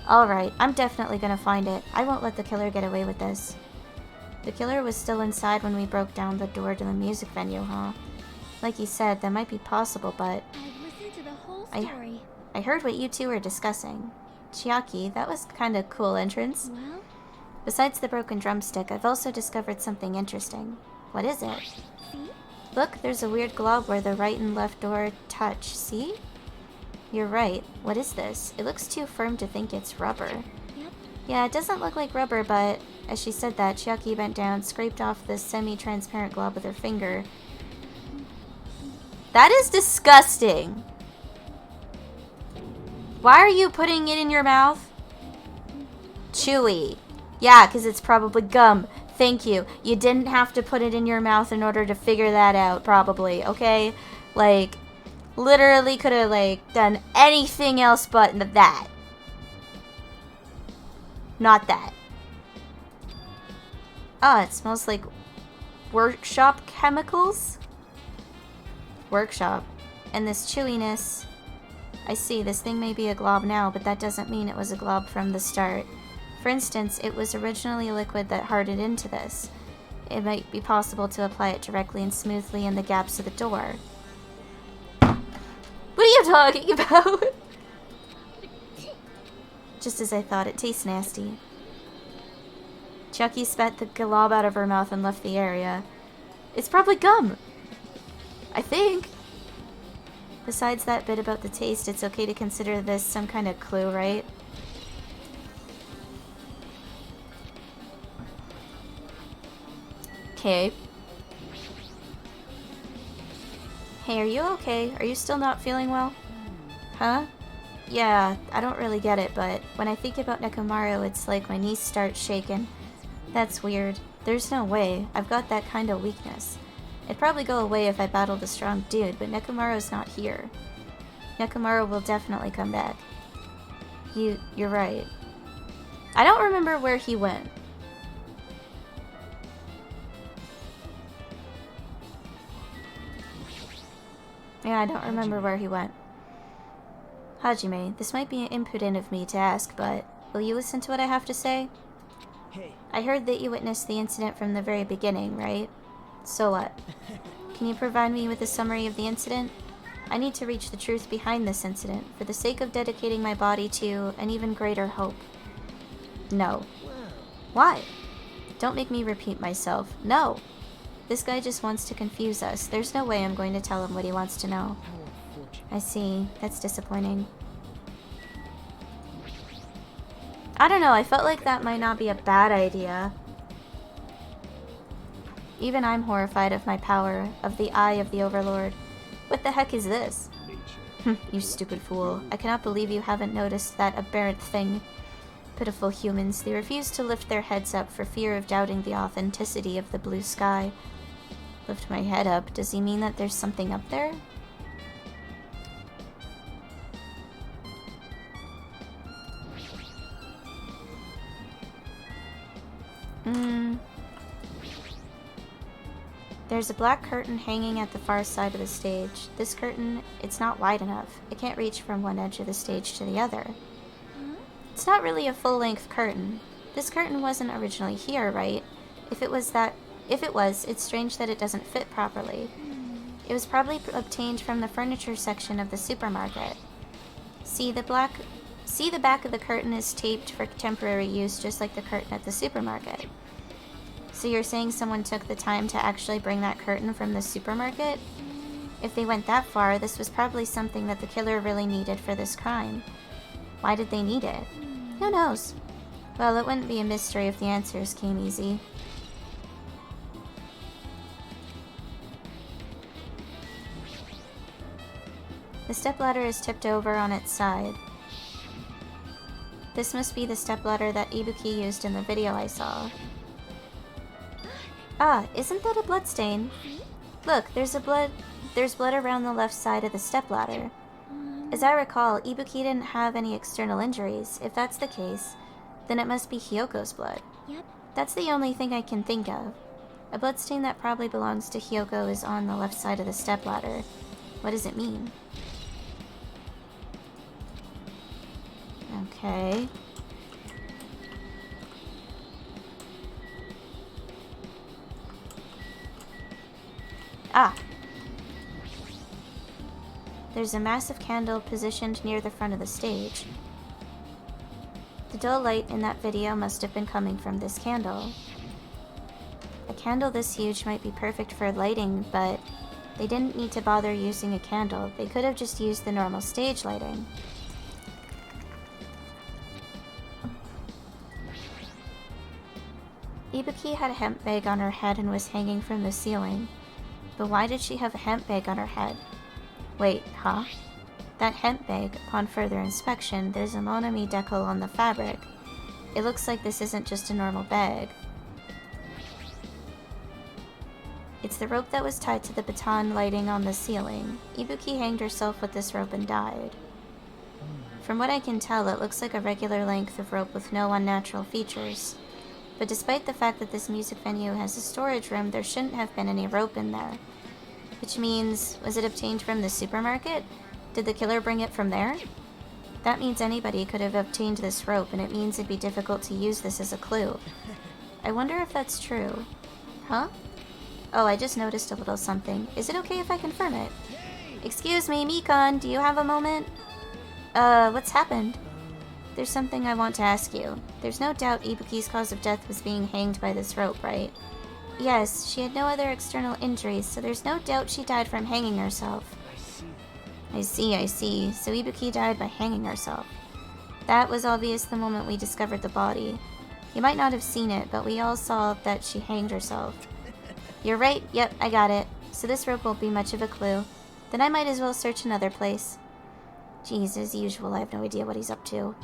Alright, I'm definitely gonna find it. I won't let the killer get away with this. The killer was still inside when we broke down the door to the music venue, huh? Like you said, that might be possible, but I've listened to the whole story. I heard what you 2 were discussing. Chiaki, that was kind of cool entrance. Well, Besides the broken drumstick, I've also discovered something interesting. What is it? see? Look, there's a weird glob where the right and left door touch, see? You're right. What is this? It looks too firm to think it's rubber. Yep. Yeah, it doesn't look like rubber, but as she said that, Chiaki bent down, scraped off this semi-transparent glob with her finger. That is disgusting! Why are you putting it in your mouth? Chewy. Yeah, because it's probably gum. Thank you. You didn't have to put it in your mouth in order to figure that out, probably, okay? Like, literally could have, like, done anything else but that. Not that. Oh, it smells like workshop chemicals? Workshop. And this chewiness. I see, this thing may be a glob now, but that doesn't mean it was a glob from the start. For instance, it was originally a liquid that hardened into this. It might be possible to apply it directly and smoothly in the gaps of the door. What are you talking about? Just as I thought, it tastes nasty. Chucky spat the glob out of her mouth and left the area. It's probably gum. I think. Besides that bit about the taste, it's okay to consider this some kind of clue, right? Okay. Hey, are you okay? Are you still not feeling well? Huh? Yeah, I don't really get it, but when I think about Nekomaru, it's like my knees start shaking. That's weird. There's no way. I've got that kind of weakness. It'd probably go away if I battled a strong dude, but Nekomaru's not here. Nekomaru will definitely come back. You're right. I don't remember where he went. Yeah, I don't remember where he went. Hajime, this might be impudent of me to ask, but will you listen to what I have to say? Hey. I heard that you witnessed the incident from the very beginning, right? So what? Can you provide me with a summary of the incident? I need to reach the truth behind this incident, for the sake of dedicating my body to an even greater hope. No. Why? Don't make me repeat myself. No! This guy just wants to confuse us. There's no way I'm going to tell him what he wants to know. How unfortunate. I see. That's disappointing. I don't know, I felt like that might not be a bad idea. Even I'm horrified of my power, of the eye of the Overlord. What the heck is this? You stupid fool. I cannot believe you haven't noticed that aberrant thing. Pitiful humans, they refuse to lift their heads up for fear of doubting the authenticity of the blue sky. Lift my head up? Does he mean that there's something up there? There's a black curtain hanging at the far side of the stage. This curtain, it's not wide enough. It can't reach from one edge of the stage to the other. It's not really a full-length curtain. This curtain wasn't originally here, right? If it was, it's strange that it doesn't fit properly. It was probably obtained from the furniture section of the supermarket. See, the back of the curtain is taped for temporary use, just like the curtain at the supermarket. So you're saying someone took the time to actually bring that curtain from the supermarket? If they went that far, this was probably something that the killer really needed for this crime. Why did they need it? Who knows? Well, it wouldn't be a mystery if the answers came easy. The stepladder is tipped over on its side. This must be the stepladder that Ibuki used in the video I saw. Ah, isn't that a bloodstain? Look, there's blood around the left side of the stepladder. As I recall, Ibuki didn't have any external injuries. If that's the case, then it must be Hyoko's blood. Yep. That's the only thing I can think of. A bloodstain that probably belongs to Hyoko is on the left side of the stepladder. What does it mean? Okay. Ah! There's a massive candle positioned near the front of the stage. The dull light in that video must have been coming from this candle. A candle this huge might be perfect for lighting, but they didn't need to bother using a candle. They could have just used the normal stage lighting. Ibuki had a hemp bag on her head and was hanging from the ceiling. But why did she have a hemp bag on her head? Wait, huh? That hemp bag, upon further inspection, there's a Monami decal on the fabric. It looks like this isn't just a normal bag. It's the rope that was tied to the baton lighting on the ceiling. Ibuki hanged herself with this rope and died. From what I can tell, it looks like a regular length of rope with no unnatural features. But despite the fact that this music venue has a storage room, there shouldn't have been any rope in there. Which means, was it obtained from the supermarket? Did the killer bring it from there? That means anybody could have obtained this rope, and it means it'd be difficult to use this as a clue. I wonder if that's true. Huh? Oh, I just noticed a little something. Is it okay if I confirm it? Excuse me, Mikon, do you have a moment? What's happened? There's something I want to ask you. There's no doubt Ibuki's cause of death was being hanged by this rope, right? Yes, she had no other external injuries, so there's no doubt she died from hanging herself. I see. I see. So Ibuki died by hanging herself. That was obvious the moment we discovered the body. You might not have seen it, but we all saw that she hanged herself. You're right, yep, I got it. So this rope won't be much of a clue. Then I might as well search another place. Jeez, as usual, I have no idea what he's up to.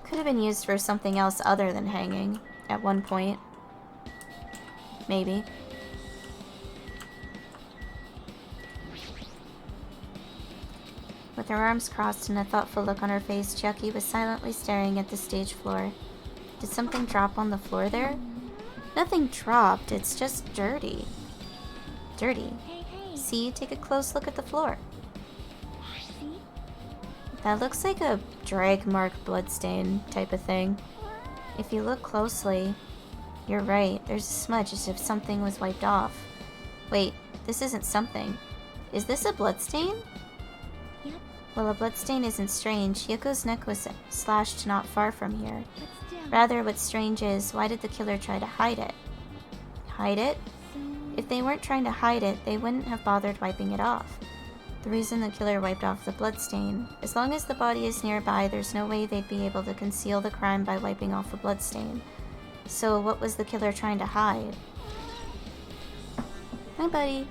Could have been used for something else other than hanging, at one point. Maybe. With her arms crossed and a thoughtful look on her face, Chucky was silently staring at the stage floor. Did something drop on the floor there? Nothing dropped, it's just dirty. Dirty. Hey. See, take a close look at the floor. See? That looks like a drag mark bloodstain type of thing. If you look closely, you're right, there's a smudge as if something was wiped off. Wait, this isn't something. Is this a bloodstain? Yep. Well, a bloodstain isn't strange. Yoko's neck was slashed not far from here. But still. Rather, what's strange is, why did the killer try to hide it? Hide it? So, If they weren't trying to hide it, they wouldn't have bothered wiping it off. The reason the killer wiped off the bloodstain. As long as the body is nearby, there's no way they'd be able to conceal the crime by wiping off a bloodstain. So what was the killer trying to hide? Hi, buddy.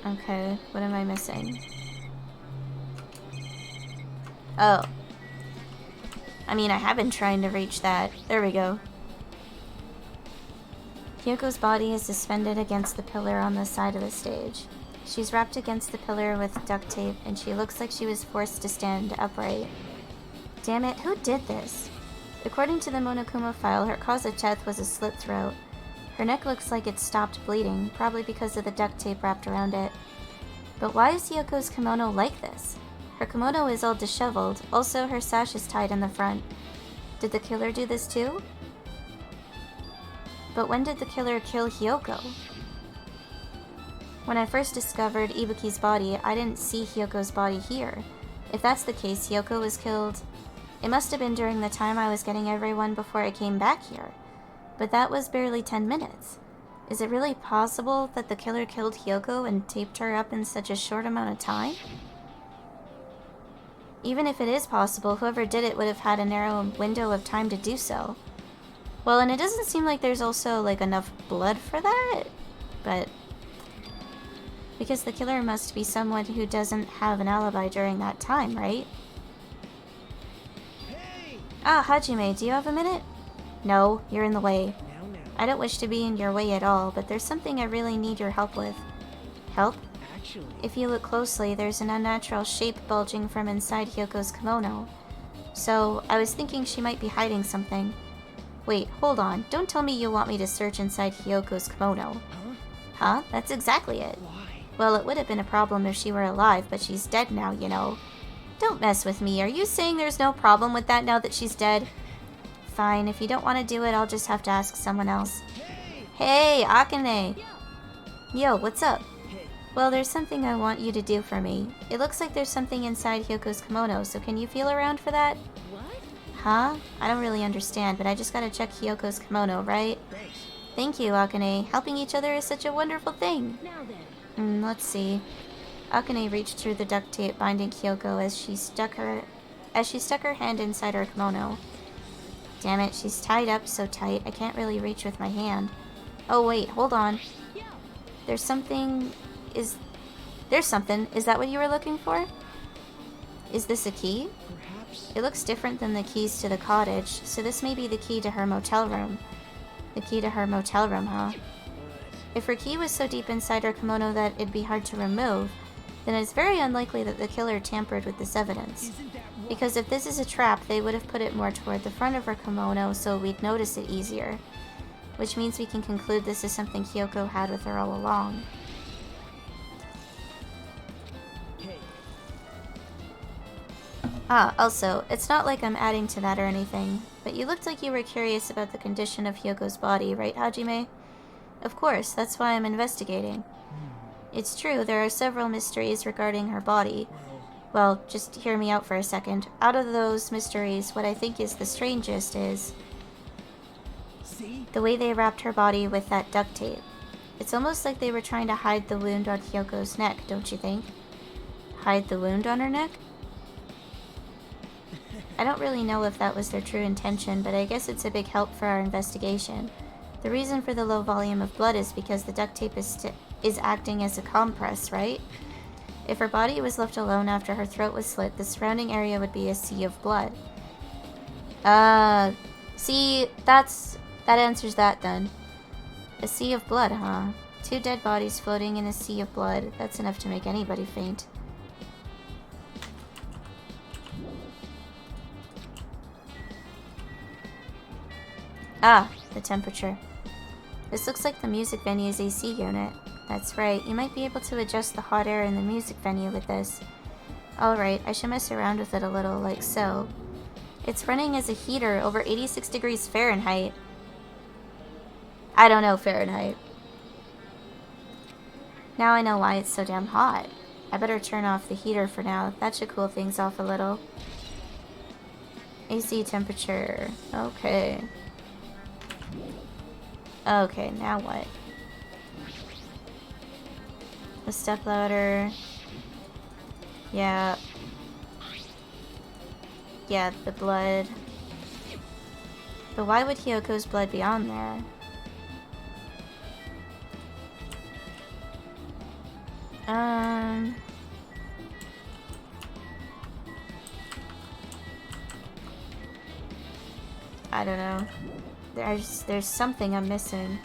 Okay, what am I missing? Oh. I mean, I have been trying to reach that. There we go. Kyoko's body is suspended against the pillar on the side of the stage. She's wrapped against the pillar with duct tape, and she looks like she was forced to stand upright. Damn it, who did this? According to the Monokuma file, her cause of death was a slit throat. Her neck looks like it stopped bleeding, probably because of the duct tape wrapped around it. But why is Yoko's kimono like this? Her kimono is all disheveled, also her sash is tied in the front. Did the killer do this too? But when did the killer kill Hyoko? When I first discovered Ibuki's body, I didn't see Hyoko's body here. If that's the case, Hyoko was killed. It must have been during the time I was getting everyone before I came back here. But that was barely 10 minutes. Is it really possible that the killer killed Hyoko and taped her up in such a short amount of time? Even if it is possible, whoever did it would have had a narrow window of time to do so. Well, and it doesn't seem like there's also, like, enough blood for that, but... Because the killer must be someone who doesn't have an alibi during that time, right? Hey! Ah, Hajime, do you have a minute? No, you're in the way. Now. I don't wish to be in your way at all, but there's something I really need your help with. Help? Actually, If you look closely, there's an unnatural shape bulging from inside Hyoko's kimono. So, I was thinking she might be hiding something. Wait, hold on. Don't tell me you want me to search inside Hyoko's kimono. huh? Huh? That's exactly it. Why? Well, it would have been a problem if she were alive, but she's dead now, you know. Don't mess with me. Are you saying there's no problem with that now that she's dead? Fine, if you don't want to do it, I'll just have to ask someone else. Hey! Hey, Akane! Yo, what's up? Hey! Well, there's something I want you to do for me. It looks like there's something inside Hyoko's kimono, so can you feel around for that? what? Huh? I don't really understand, but I just gotta check Hyoko's kimono, right? Thanks. Thank you, Akane. Helping each other is such a wonderful thing. Now then. Let's see. Akane reached through the duct tape binding Kyoko as she stuck her hand inside her kimono. Damn it, she's tied up so tight I can't really reach with my hand. Oh wait, hold on. There's something. Is that what you were looking for? Is this a key? Perhaps. It looks different than the keys to the cottage, so this may be the key to her motel room. The key to her motel room, huh? If her key was so deep inside her kimono that it'd be hard to remove, then it's very unlikely that the killer tampered with this evidence. Isn't that right? Because if this is a trap, they would have put it more toward the front of her kimono so we'd notice it easier. Which means we can conclude this is something Kyoko had with her all along. Hey! Ah, also, it's not like I'm adding to that or anything, but you looked like you were curious about the condition of Hyoko's body, right, Hajime? Of course, that's why I'm investigating. It's true, there are several mysteries regarding her body. Well, just hear me out for a second. Out of those mysteries, what I think is the strangest is... The way they wrapped her body with that duct tape. It's almost like they were trying to hide the wound on Hyoko's neck, don't you think? Hide the wound on her neck? I don't really know if that was their true intention, but I guess it's a big help for our investigation. The reason for the low volume of blood is because the duct tape is acting as a compress, right? If her body was left alone after her throat was slit, the surrounding area would be a sea of blood. See, that answers that then. A sea of blood, huh? 2 dead bodies floating in a sea of blood. That's enough to make anybody faint. Ah, the temperature. This looks like the music venue's AC unit. That's right, you might be able to adjust the hot air in the music venue with this. Alright, I should mess around with it a little, like so. It's running as a heater over 86 degrees Fahrenheit. I don't know Fahrenheit. Now I know why it's so damn hot. I better turn off the heater for now. That should cool things off a little. AC temperature. Okay. Okay, now what? The stepladder. Yeah. Yeah, the blood. But why would Hyoko's blood be on there? I don't know. There's something I'm missing.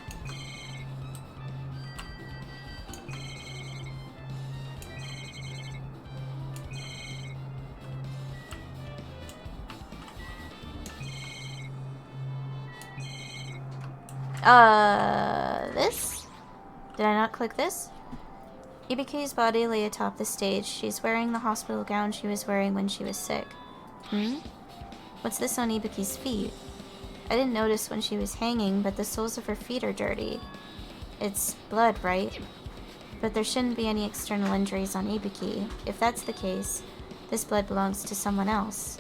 This? Did I not click this? Ibuki's body lay atop the stage. She's wearing the hospital gown she was wearing when she was sick. What's this on Ibuki's feet? I didn't notice when she was hanging, but the soles of her feet are dirty. It's blood, right? But there shouldn't be any external injuries on Ibuki. If that's the case, this blood belongs to someone else.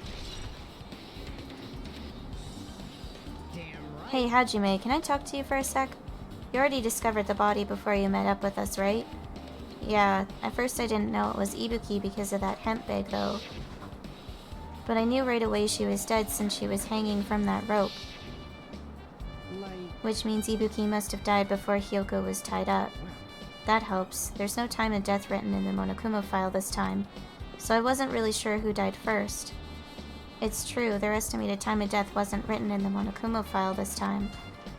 Hey, Hajime, can I talk to you for a sec? You already discovered the body before you met up with us, right? Yeah, at first I didn't know it was Ibuki because of that hemp bag, though. But I knew right away she was dead since she was hanging from that rope. Which means Ibuki must have died before Hyoko was tied up. That helps. There's no time of death written in the Monokuma file this time, so I wasn't really sure who died first. It's true, their estimated time of death wasn't written in the Monokuma file this time,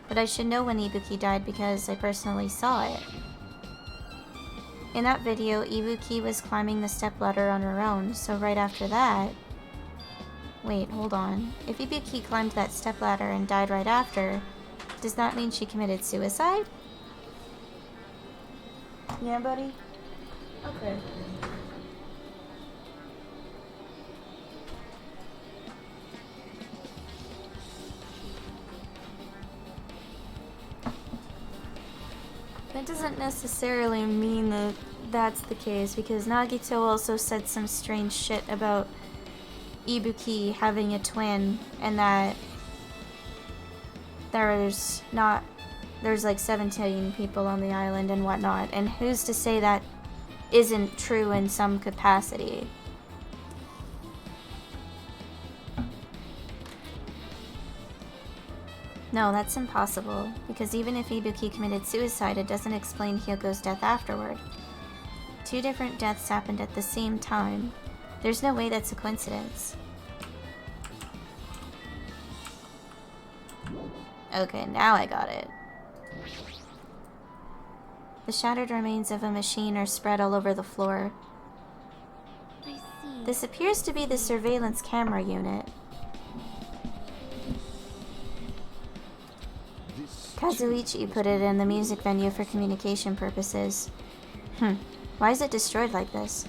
but I should know when Ibuki died because I personally saw it. In that video, Ibuki was climbing the stepladder on her own, so right after that... Wait, hold on. If Ibuki climbed that stepladder and died right after, does that mean she committed suicide? Yeah, buddy? Okay. That doesn't necessarily mean that that's the case, because Nagito also said some strange shit about Ibuki having a twin, and that there's like 17 people on the island and whatnot, and who's to say that isn't true in some capacity? No, that's impossible, because even if Ibuki committed suicide, it doesn't explain Hyoko's death afterward. 2 different deaths happened at the same time. There's no way that's a coincidence. Okay, now I got it. The shattered remains of a machine are spread all over the floor. I see. This appears to be the surveillance camera unit. Kazuichi put it in the music venue for communication purposes. Why is it destroyed like this?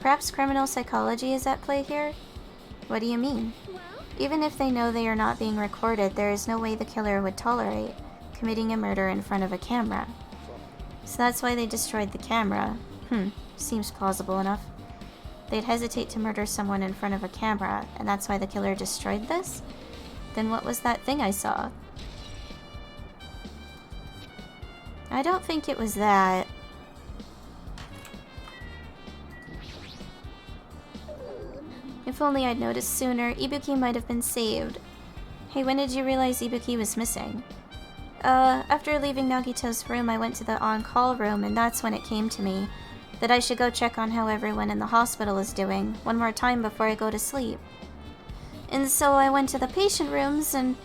Perhaps criminal psychology is at play here? What do you mean? Well, Even if they know they are not being recorded, there is no way the killer would tolerate committing a murder in front of a camera. So that's why they destroyed the camera. Seems plausible enough. They'd hesitate to murder someone in front of a camera, and that's why the killer destroyed this? Then what was that thing I saw? I don't think it was that. If only I'd noticed sooner, Ibuki might have been saved. Hey, when did you realize Ibuki was missing? After leaving Nagito's room, I went to the on-call room, and that's when it came to me that I should go check on how everyone in the hospital is doing one more time before I go to sleep. And so I went to the patient rooms and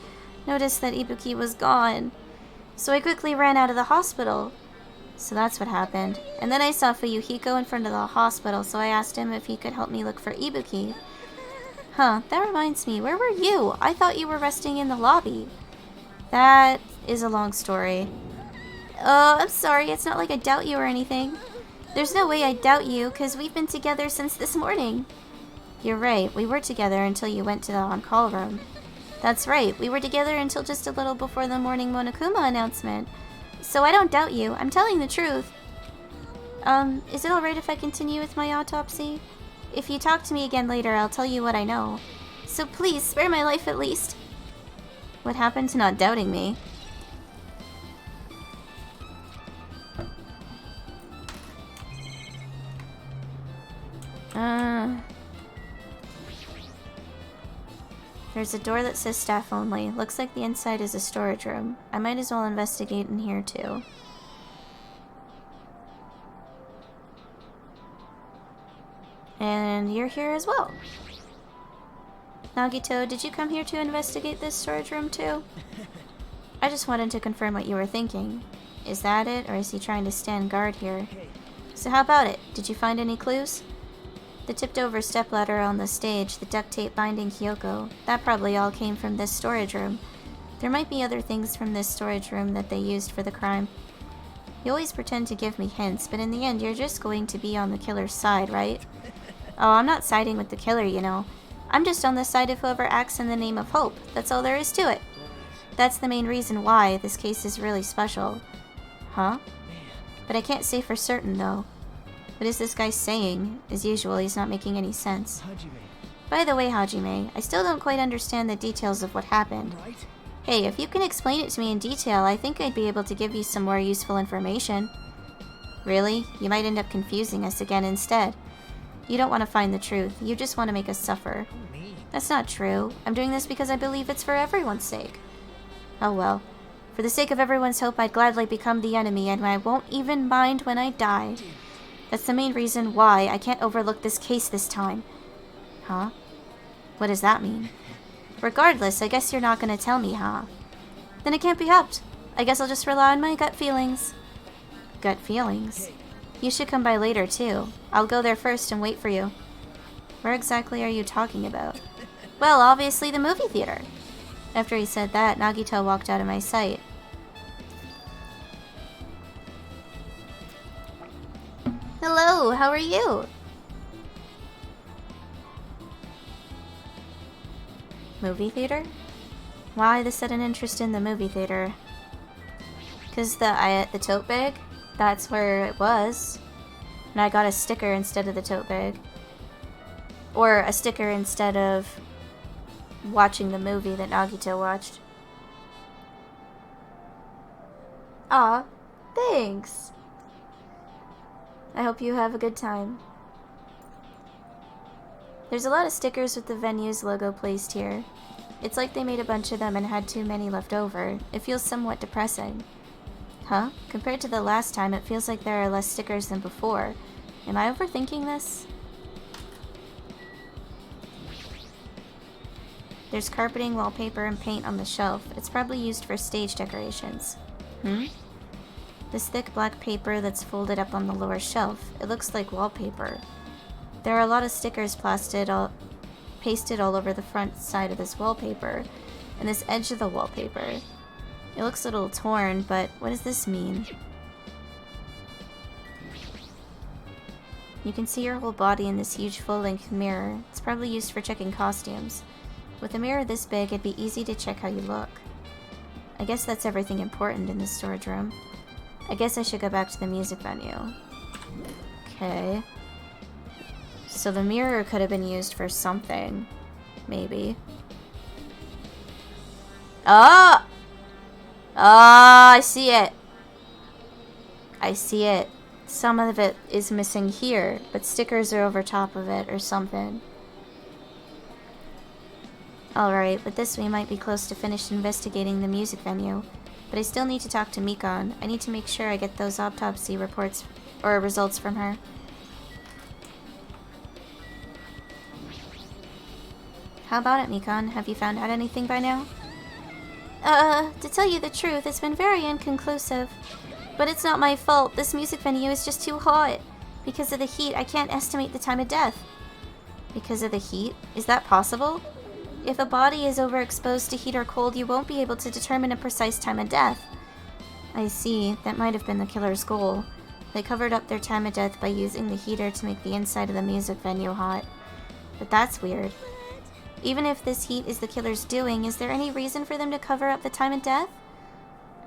noticed that Ibuki was gone. So I quickly ran out of the hospital. So that's what happened. And then I saw Fuyuhiko in front of the hospital, so I asked him if he could help me look for Ibuki. Huh, that reminds me, where were you? I thought you were resting in the lobby. That is a long story. Oh, I'm sorry, it's not like I doubt you or anything. There's no way I doubt you, because we've been together since this morning. You're right, we were together until you went to the on-call room. That's right, we were together until just a little before the morning Monokuma announcement. So I don't doubt you, I'm telling the truth. Is it alright if I continue with my autopsy? If you talk to me again later, I'll tell you what I know. So please, spare my life at least. What happened to not doubting me? There's a door that says staff only. Looks like the inside is a storage room. I might as well investigate in here too. And you're here as well. Nagito, did you come here to investigate this storage room too? I just wanted to confirm what you were thinking. Is that it, or is he trying to stand guard here? So how about it? Did you find any clues? The tipped-over stepladder on the stage, the duct tape binding Kyoko, that probably all came from this storage room. There might be other things from this storage room that they used for the crime. You always pretend to give me hints, but in the end you're just going to be on the killer's side, right? Oh, I'm not siding with the killer, you know. I'm just on the side of whoever acts in the name of hope. That's all there is to it. That's the main reason why this case is really special. Huh? But I can't say for certain, though. What is this guy saying? As usual, he's not making any sense. By the way, Hajime, I still don't quite understand the details of what happened. Hey, if you can explain it to me in detail, I think I'd be able to give you some more useful information. Really? You might end up confusing us again instead. You don't want to find the truth. You just want to make us suffer. That's not true. I'm doing this because I believe it's for everyone's sake. Oh well. For the sake of everyone's hope, I'd gladly become the enemy, and I won't even mind when I die. That's the main reason why I can't overlook this case this time. Huh? What does that mean? Regardless, I guess you're not gonna tell me, huh? Then it can't be helped. I guess I'll just rely on my gut feelings. Gut feelings? You should come by later, too. I'll go there first and wait for you. Where exactly are you talking about? Well, obviously the movie theater. After he said that, Nagito walked out of my sight. Hello, how are you? Movie theater? Why the sudden interest in the movie theater? Because the tote bag? That's where it was. And I got a sticker instead of the tote bag. Or a sticker instead of watching the movie that Nagito watched. Aw, thanks. I hope you have a good time. There's a lot of stickers with the venue's logo placed here. It's like they made a bunch of them and had too many left over. It feels somewhat depressing. Huh? Compared to the last time, it feels like there are less stickers than before. Am I overthinking this? There's carpeting, wallpaper, and paint on the shelf. It's probably used for stage decorations. This thick black paper that's folded up on the lower shelf. It looks like wallpaper. There are a lot of stickers pasted all over the front side of this wallpaper, and this edge of the wallpaper. It looks a little torn, but what does this mean? You can see your whole body in this huge full-length mirror. It's probably used for checking costumes. With a mirror this big, it'd be easy to check how you look. I guess that's everything important in this storage room. I guess I should go back to the music venue. Okay. So the mirror could have been used for something. Maybe. Ah! Ah, I see it. I see it. Some of it is missing here, but stickers are over top of it or something. Alright, with this we might be close to finished investigating the music venue. But I still need to talk to Mikon. I need to make sure I get those autopsy reports or results from her. How about it, Mikon? Have you found out anything by now? To tell you the truth, it's been very inconclusive. But it's not my fault. This music venue is just too hot. Because of the heat, I can't estimate the time of death. Because of the heat? Is that possible? If a body is overexposed to heat or cold, you won't be able to determine a precise time of death. I see. That might have been the killer's goal. They covered up their time of death by using the heater to make the inside of the music venue hot. But that's weird. Even if this heat is the killer's doing, is there any reason for them to cover up the time of death?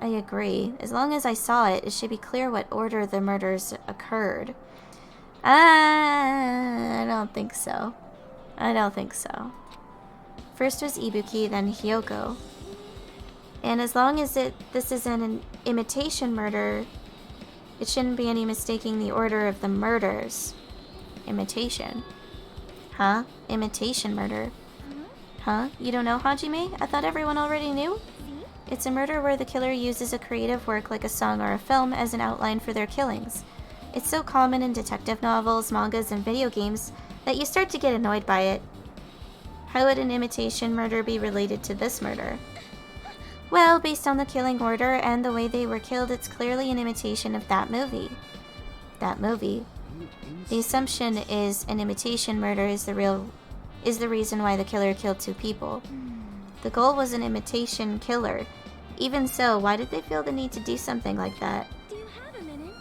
I agree. As long as I saw it, it should be clear what order the murders occurred. I don't think so. I don't think so. First was Ibuki, then Hyoko. And as long as this isn't an imitation murder, it shouldn't be any mistaking the order of the murders. Imitation. Huh? Imitation murder. Huh? You don't know, Hajime? I thought everyone already knew? It's a murder where the killer uses a creative work like a song or a film as an outline for their killings. It's so common in detective novels, mangas, and video games that you start to get annoyed by it. How would an imitation murder be related to this murder? Well, based on the killing order and the way they were killed, it's clearly an imitation of that movie. That movie. The assumption is an imitation murder is the reason why the killer killed two people. The goal was an imitation killer. Even so, why did they feel the need to do something like that? Do you have a minute?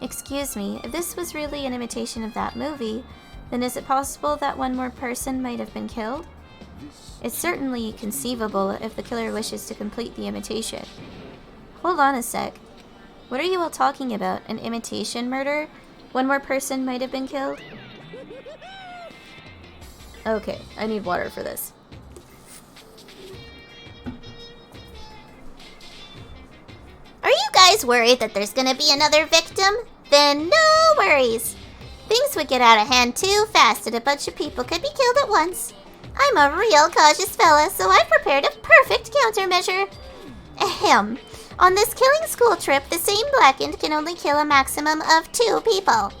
Excuse me, if this was really an imitation of that movie, then is it possible that one more person might have been killed? It's certainly conceivable if the killer wishes to complete the imitation. Hold on a sec. What are you all talking about? An imitation murder? One more person might have been killed? Okay, I need water for this. Are you guys worried that there's gonna be another victim? Then no worries. Things would get out of hand too fast and a bunch of people could be killed at once. I'm a real cautious fella, so I've prepared a perfect countermeasure. Ahem. On this killing school trip, the same blackened can only kill a maximum of 2 people.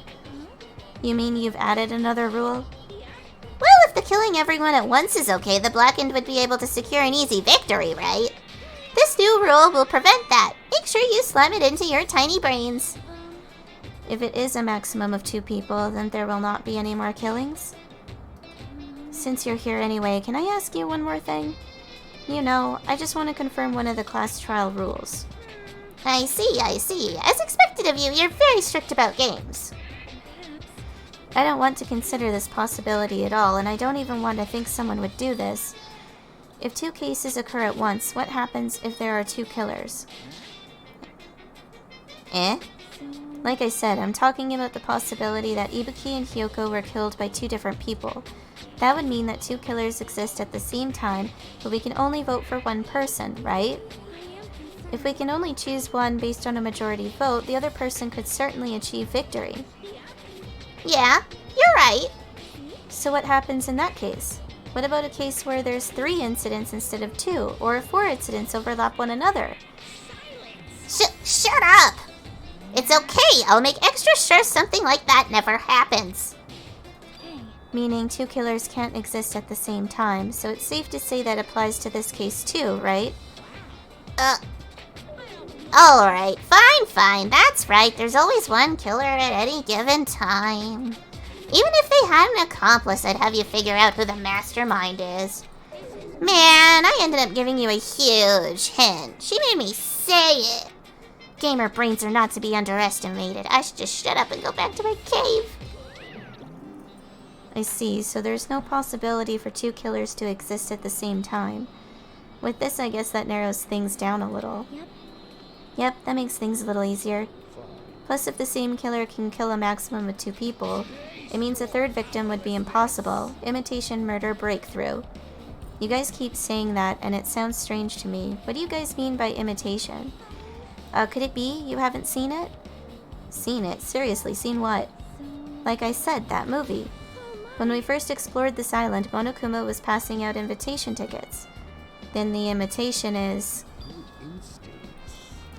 You mean you've added another rule? Well, if the killing everyone at once is okay, the blackened would be able to secure an easy victory, right? This new rule will prevent that. Make sure you slam it into your tiny brains. If it is a maximum of 2 people, then there will not be any more killings? Since you're here anyway, can I ask you one more thing? You know, I just want to confirm one of the class trial rules. I see. As expected of you, you're very strict about games. I don't want to consider this possibility at all, and I don't even want to think someone would do this. If 2 cases occur at once, what happens if there are 2 killers? Like I said, I'm talking about the possibility that Ibuki and Hyoko were killed by 2 different people. That would mean that 2 killers exist at the same time, but we can only vote for one person, right? If we can only choose one based on a majority vote, the other person could certainly achieve victory. Yeah, you're right. So what happens in that case? What about a case where there's 3 incidents instead of 2, or 4 incidents overlap one another? Shut up! It's okay, I'll make extra sure something like that never happens. Meaning 2 killers can't exist at the same time, so it's safe to say that applies to this case too, right? Alright, fine, that's right. There's always one killer at any given time. Even if they had an accomplice, I'd have you figure out who the mastermind is. Man, I ended up giving you a huge hint. She made me say it. Gamer brains are not to be underestimated. I should just shut up and go back to my cave. I see, so there's no possibility for 2 killers to exist at the same time. With this, I guess that narrows things down a little. Yep, that makes things a little easier. Plus, if the same killer can kill a maximum of 2 people, it means a 3rd victim would be impossible. Imitation murder breakthrough. You guys keep saying that, and it sounds strange to me. What do you guys mean by imitation? Could it be you haven't seen it? Seen it? Seriously, seen what? Like I said, that movie. When we first explored this island, Monokuma was passing out invitation tickets. Then the invitation is...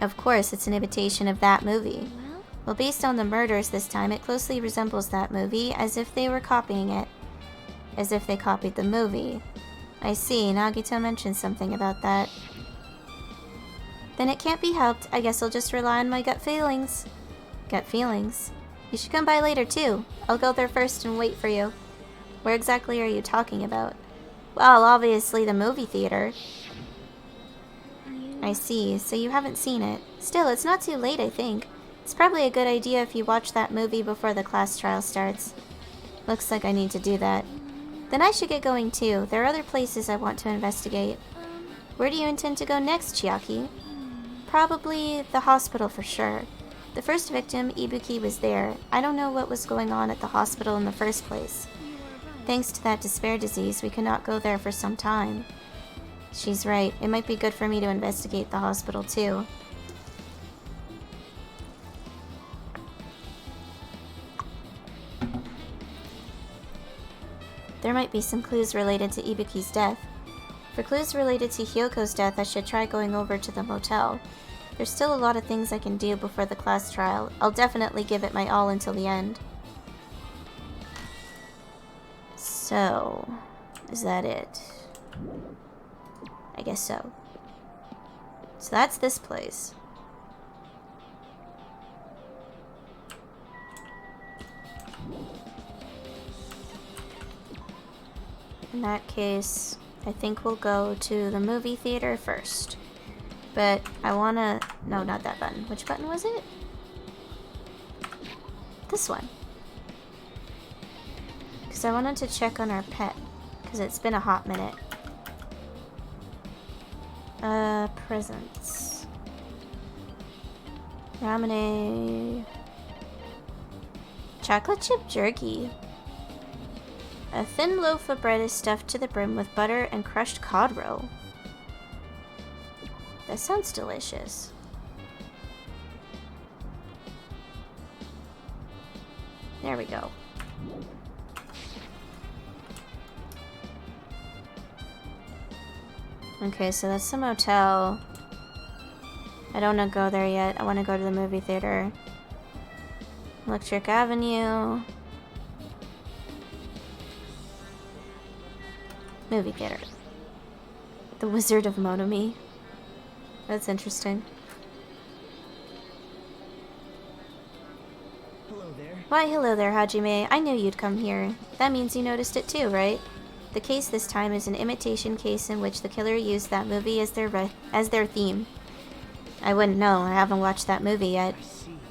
Of course, it's an imitation of that movie. Well, based on the murders this time, it closely resembles that movie, as if they were copying it. As if they copied the movie. I see, Nagito mentioned something about that. Then it can't be helped. I guess I'll just rely on my gut feelings. Gut feelings? You should come by later, too. I'll go there first and wait for you. Where exactly are you talking about? Well, obviously the movie theater. I see, so you haven't seen it. Still, it's not too late, I think. It's probably a good idea if you watch that movie before the class trial starts. Looks like I need to do that. Then I should get going too. There are other places I want to investigate. Where do you intend to go next, Chiaki? Probably the hospital for sure. The first victim, Ibuki, was there. I don't know what was going on at the hospital in the first place. Thanks to that despair disease, we cannot go there for some time. She's right. It might be good for me to investigate the hospital too. There might be some clues related to Ibuki's death. For clues related to Hyoko's death, I should try going over to the motel. There's still a lot of things I can do before the class trial. I'll definitely give it my all until the end. So, is that it? I guess so. So that's this place. In that case, I think we'll go to the movie theater first. But I wanna... No, not that button. Which button was it? This one. Because I wanted to check on our pet. Because it's been a hot minute. Presents. Ramune. Chocolate chip jerky. A thin loaf of bread is stuffed to the brim with butter and crushed cod roe. That sounds delicious. There we go. Okay, so that's the motel. I don't want to go there yet. I want to go to the movie theater. Electric Avenue. Movie theater. The Wizard of Monomi. That's interesting. Hello there. Why, hello there, Hajime. I knew you'd come here. That means you noticed it too, right? The case this time is an imitation case in which the killer used that movie as their theme. I wouldn't know. I haven't watched that movie yet.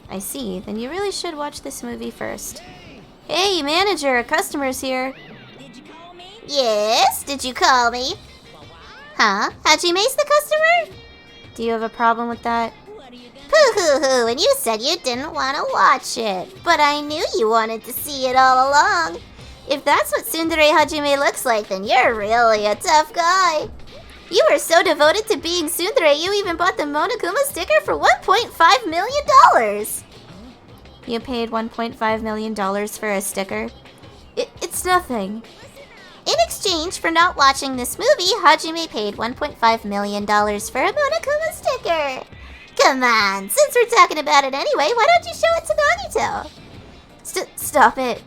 I see. Then you really should watch this movie first. Hey, manager! A customer's here! Did you call me? Yes? Did you call me? Huh? Hajime's the customer? Do you have a problem with that? What are you gonna Pooh-hoo-hoo, and you said you didn't want to watch it. But I knew you wanted to see it all along. If that's what Tsundere Hajime looks like, then you're really a tough guy. You were so devoted to being Tsundere, you even bought the Monokuma sticker for $1.5 million. You paid $1.5 million for a sticker? It's nothing. In exchange for not watching this movie, Hajime paid $1.5 million for a Monokuma sticker. Come on, since we're talking about it anyway, why don't you show it to Nagito? Stop it.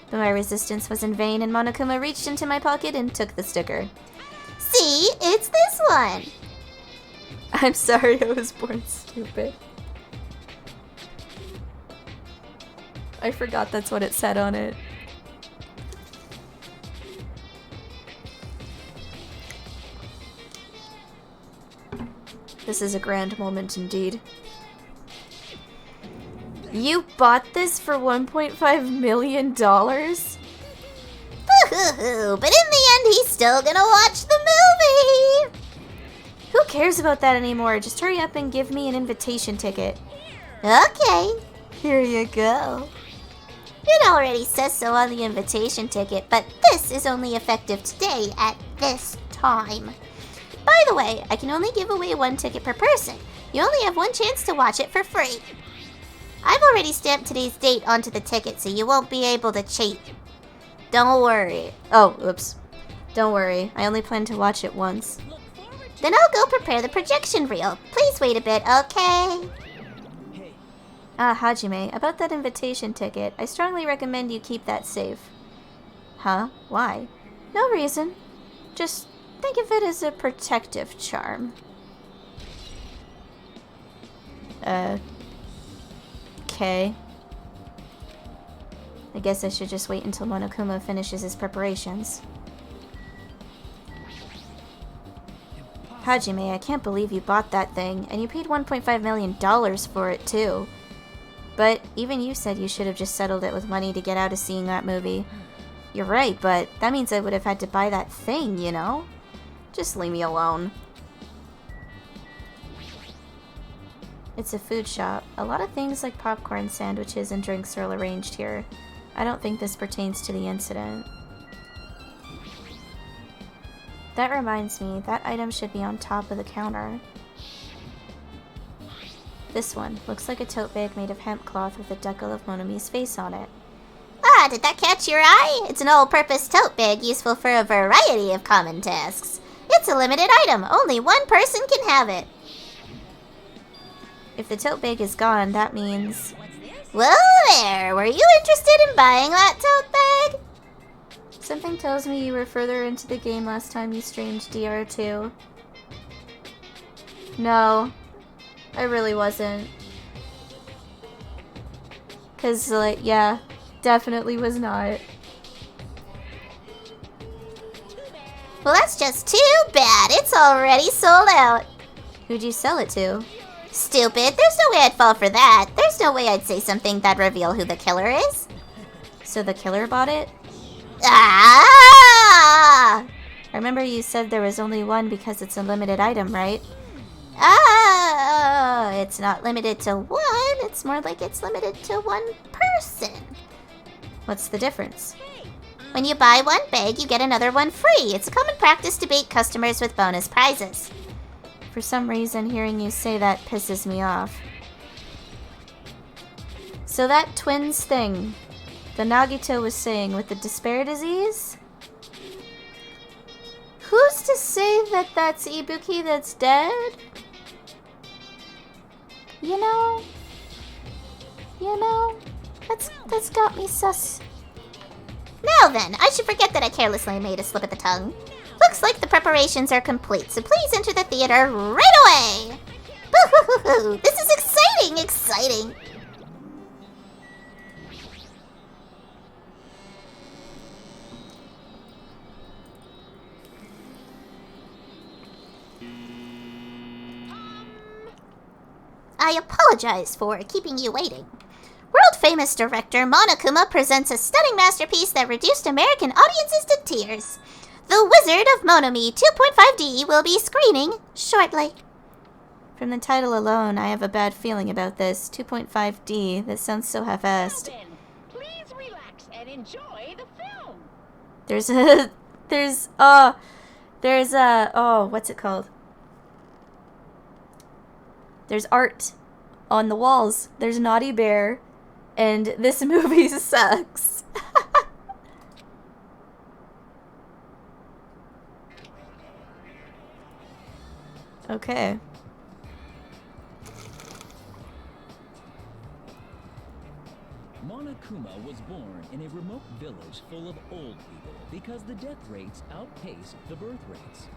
But my resistance was in vain, and Monokuma reached into my pocket and took the sticker. See, it's this one. I'm sorry I was born stupid. I forgot that's what it said on it. This is a grand moment indeed. You bought this for $1.5 million? Boo-hoo-hoo, but in the end, he's still gonna watch the movie. Who cares about that anymore? Just hurry up and give me an invitation ticket. Okay. Here you go. It already says so on the invitation ticket, but this is only effective today at this time. By the way, I can only give away one ticket per person. You only have one chance to watch it for free. I've already stamped today's date onto the ticket, so you won't be able to cheat. Don't worry. Oh, oops. Don't worry. I only plan to watch it once. Then I'll go prepare the projection reel. Please wait a bit, okay? Hey, Ah, Hajime, about that invitation ticket, I strongly recommend you keep that safe. Huh? Why? No reason. Just think of it as a protective charm. Okay. I guess I should just wait until Monokuma finishes his preparations. Hajime, I can't believe you bought that thing, and you paid $1.5 million for it, too. But even you said you should have just settled it with money to get out of seeing that movie. You're right, but that means I would have had to buy that thing, you know? Just leave me alone. It's a food shop. A lot of things like popcorn, sandwiches, and drinks are arranged here. I don't think this pertains to the incident. That reminds me, that item should be on top of the counter. This one. Looks like a tote bag made of hemp cloth with a decal of Monomi's face on it. Ah, did that catch your eye? It's an all-purpose tote bag useful for a variety of common tasks. It's a limited item. Only one person can have it. If the tote bag is gone, that means... Well there, were you interested in buying that tote bag? Something tells me you were further into the game last time you streamed DR2. No, I really wasn't. 'Cause, like, yeah, definitely was not. Well, that's just too bad. It's already sold out. Who'd you sell it to? Stupid. There's no way I'd fall for that. There's no way I'd say something that'd reveal who the killer is. So the killer bought it? Ah! I remember you said there was only one because it's a limited item, right? Ah! It's not limited to one. It's more like it's limited to one person. What's the difference? When you buy one bag, you get another one free. It's a common practice to bait customers with bonus prizes. For some reason, hearing you say that pisses me off. So that twins thing, the Nagito was saying with the despair disease? Who's to say that that's Ibuki that's dead? You know, that's got me sus. Now then, I should forget that I carelessly made a slip of the tongue. Looks like the preparations are complete, so please enter the theater right away! Boo-hoo-hoo-hoo! This is exciting! Exciting! I apologize for keeping you waiting. World-famous director Monokuma presents a stunning masterpiece that reduced American audiences to tears. The Wizard of Monomi 2.5D will be screening shortly. From the title alone, I have a bad feeling about this. 2.5D, that sounds so half-assed. Then, please relax and enjoy the film. What's it called? There's art on the walls. There's Naughty Bear, and this movie sucks. Okay. Monokuma was born in a remote village full of old people because the death rates outpaced the birth rates.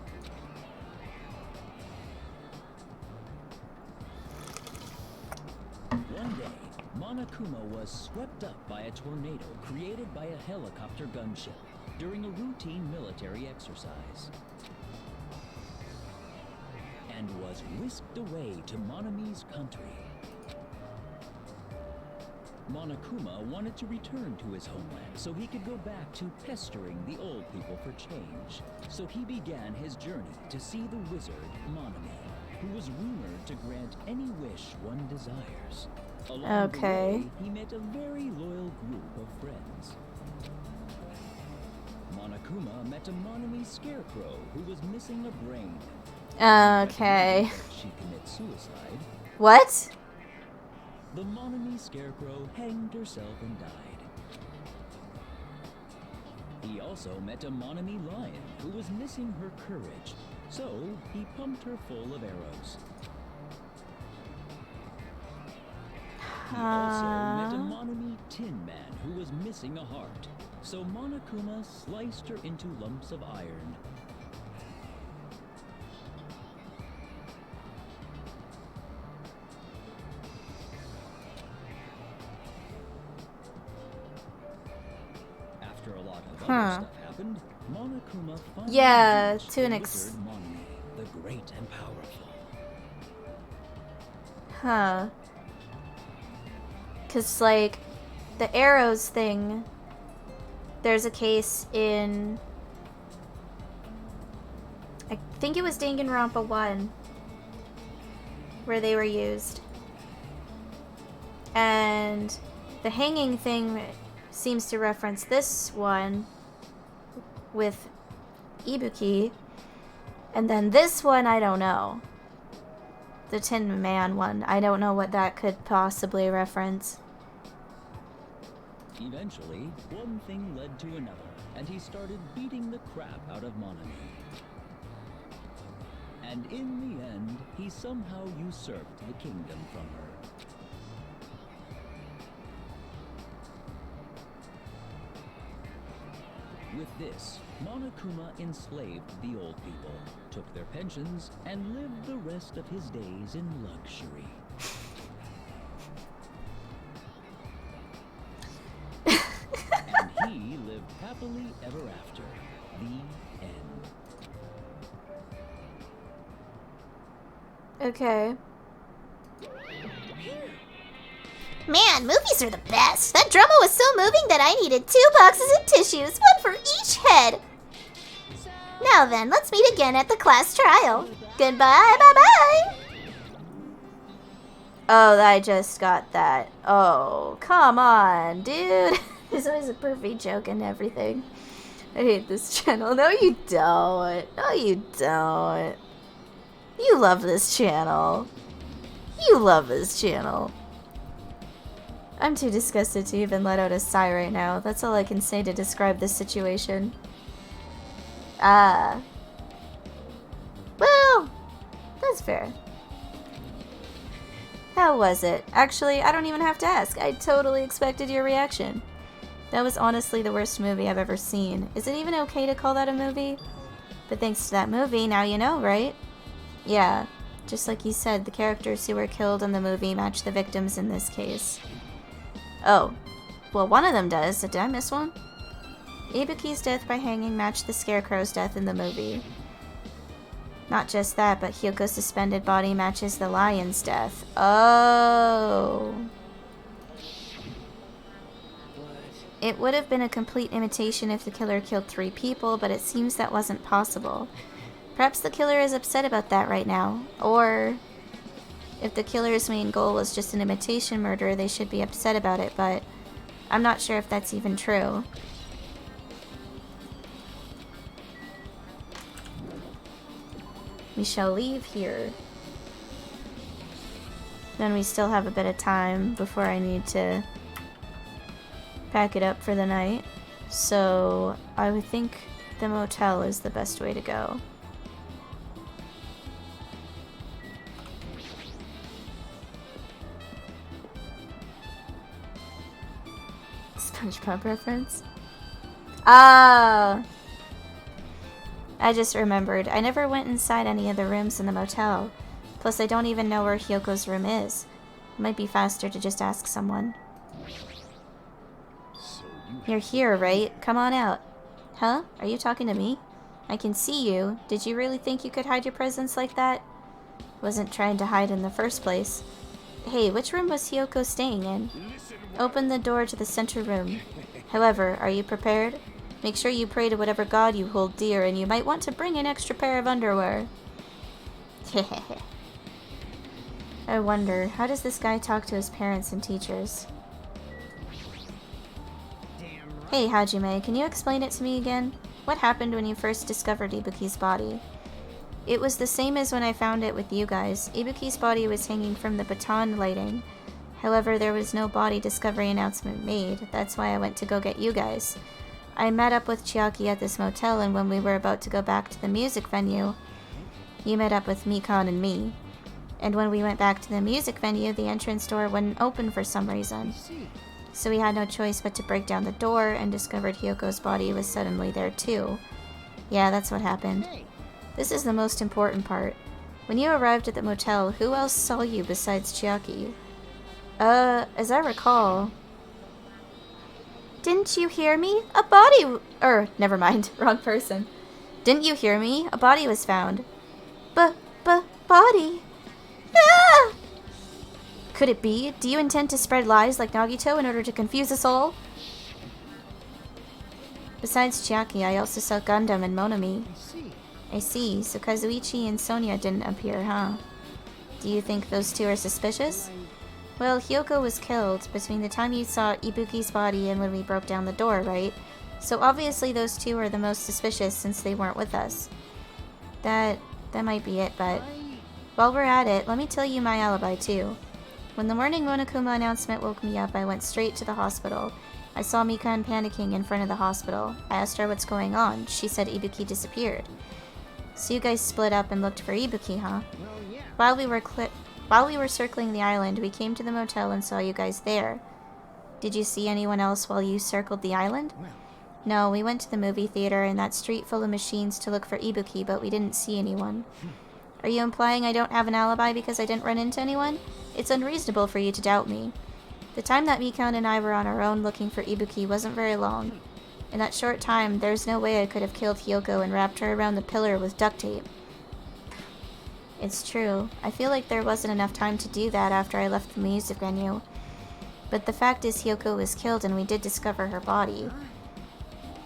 One day, Monokuma was swept up by a tornado created by a helicopter gunship during a routine military exercise, and was whisked away to Monomi's country. Monokuma wanted to return to his homeland so he could go back to pestering the old people for change. So he began his journey to see the wizard Monomi, who was rumored to grant any wish one desires. Along the way, he met a very loyal group of friends. Monokuma met a Monomi scarecrow who was missing a brain. Okay. She commits suicide. What? the Monami Scarecrow hanged herself and died. He also met a Monami lion who was missing her courage, so he pumped her full of arrows. He also met a Monami Tin Man who was missing a heart, so Monokuma sliced her into lumps of iron. After a lot of other stuff happened, Monokuma finally reached to an the wizard Monami, the great and powerful. Huh. Cause like the arrows thing, there's a case in, I think it was Danganronpa 1 where they were used. And the hanging thing seems to reference this one with Ibuki. And then this one, I don't know. The Tin Man one. I don't know what that could possibly reference. Eventually, one thing led to another, and he started beating the crap out of Monami. And in the end, he somehow usurped the kingdom from her. With this, Monokuma enslaved the old people, took their pensions, and lived the rest of his days in luxury. And he lived happily ever after. The end. Okay. Man, movies are the best. That drama was so moving that I needed 2 boxes of tissues, one for each head. Now then, let's meet again at the class trial. Goodbye, bye-bye. Oh, I just got that. Oh, come on, dude. There's always a perfect joke and everything. I hate this channel. No, you don't. No, you don't. You love this channel. You love this channel. I'm too disgusted to even let out a sigh right now. That's all I can say to describe this situation. Well, that's fair. How was it? Actually, I don't even have to ask. I totally expected your reaction. That was honestly the worst movie I've ever seen. Is it even okay to call that a movie? But thanks to that movie, now you know, right? Yeah, just like you said, the characters who were killed in the movie match the victims in this case. Oh, well, one of them does. Did I miss one? Ibuki's death by hanging matched the Scarecrow's death in the movie. Not just that, but Hyoko's suspended body matches the lion's death. Oh. It would have been a complete imitation if the killer killed 3 people, but it seems that wasn't possible. Perhaps the killer is upset about that right now. Or if the killer's main goal was just an imitation murder, they should be upset about it, but I'm not sure if that's even true. We shall leave here. Then we still have a bit of time before I need to pack it up for the night. So I would think the motel is the best way to go. SpongeBob reference? Ah! I just remembered. I never went inside any of the rooms in the motel. Plus, I don't even know where Hyoko's room is. It might be faster to just ask someone. You're here, right? Come on out. Huh? Are you talking to me? I can see you. Did you really think you could hide your presence like that? Wasn't trying to hide in the first place. Hey, which room was Hyoko staying in? Open the door to the center room. However, are you prepared? Make sure you pray to whatever god you hold dear, and you might want to bring an extra pair of underwear. I wonder, how does this guy talk to his parents and teachers? Hey, Hajime, can you explain it to me again? What happened when you first discovered Ibuki's body? It was the same as when I found it with you guys. Ibuki's body was hanging from the baton lighting. However, there was no body discovery announcement made. That's why I went to go get you guys. I met up with Chiaki at this motel, and when we were about to go back to the music venue, you met up with Mikan and me. And when we went back to the music venue, the entrance door wouldn't open for some reason. So we had no choice but to break down the door and discovered Hyoko's body was suddenly there too. Yeah, that's what happened. This is the most important part. When you arrived at the motel, who else saw you besides Chiaki? As I recall... Didn't you hear me? A body never mind, wrong person. Didn't you hear me? A body was found. Body? Ah! Could it be? Do you intend to spread lies like Nagito in order to confuse us all? Besides Chiaki, I also saw Gundam and Monami. I see. So Kazuichi and Sonia didn't appear, huh? Do you think those two are suspicious? Well, Hyoko was killed between the time you saw Ibuki's body and when we broke down the door, right? So obviously those two are the most suspicious since they weren't with us. That might be it, but... While we're at it, let me tell you my alibi too. When the morning Monokuma announcement woke me up, I went straight to the hospital. I saw Mikan panicking in front of the hospital. I asked her what's going on. She said Ibuki disappeared. So you guys split up and looked for Ibuki, huh? While we were circling the island, we came to the motel and saw you guys there. Did you see anyone else while you circled the island? No, we went to the movie theater in that street full of machines to look for Ibuki, but we didn't see anyone. Are you implying I don't have an alibi because I didn't run into anyone? It's unreasonable for you to doubt me. The time that Mikan and I were on our own looking for Ibuki wasn't very long. In that short time, there's no way I could have killed Hyoko and wrapped her around the pillar with duct tape. It's true. I feel like there wasn't enough time to do that after I left the music venue. But the fact is Hyoko was killed and we did discover her body.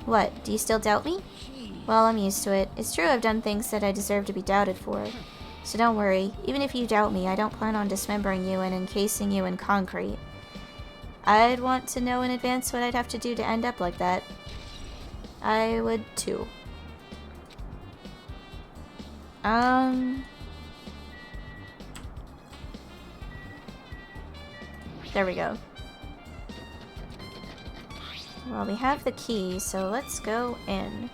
What, do you still doubt me? Well, I'm used to it. It's true I've done things that I deserve to be doubted for. So don't worry. Even if you doubt me, I don't plan on dismembering you and encasing you in concrete. I'd want to know in advance what I'd have to do to end up like that. I would too. There we go. Well, we have the key, so let's go in.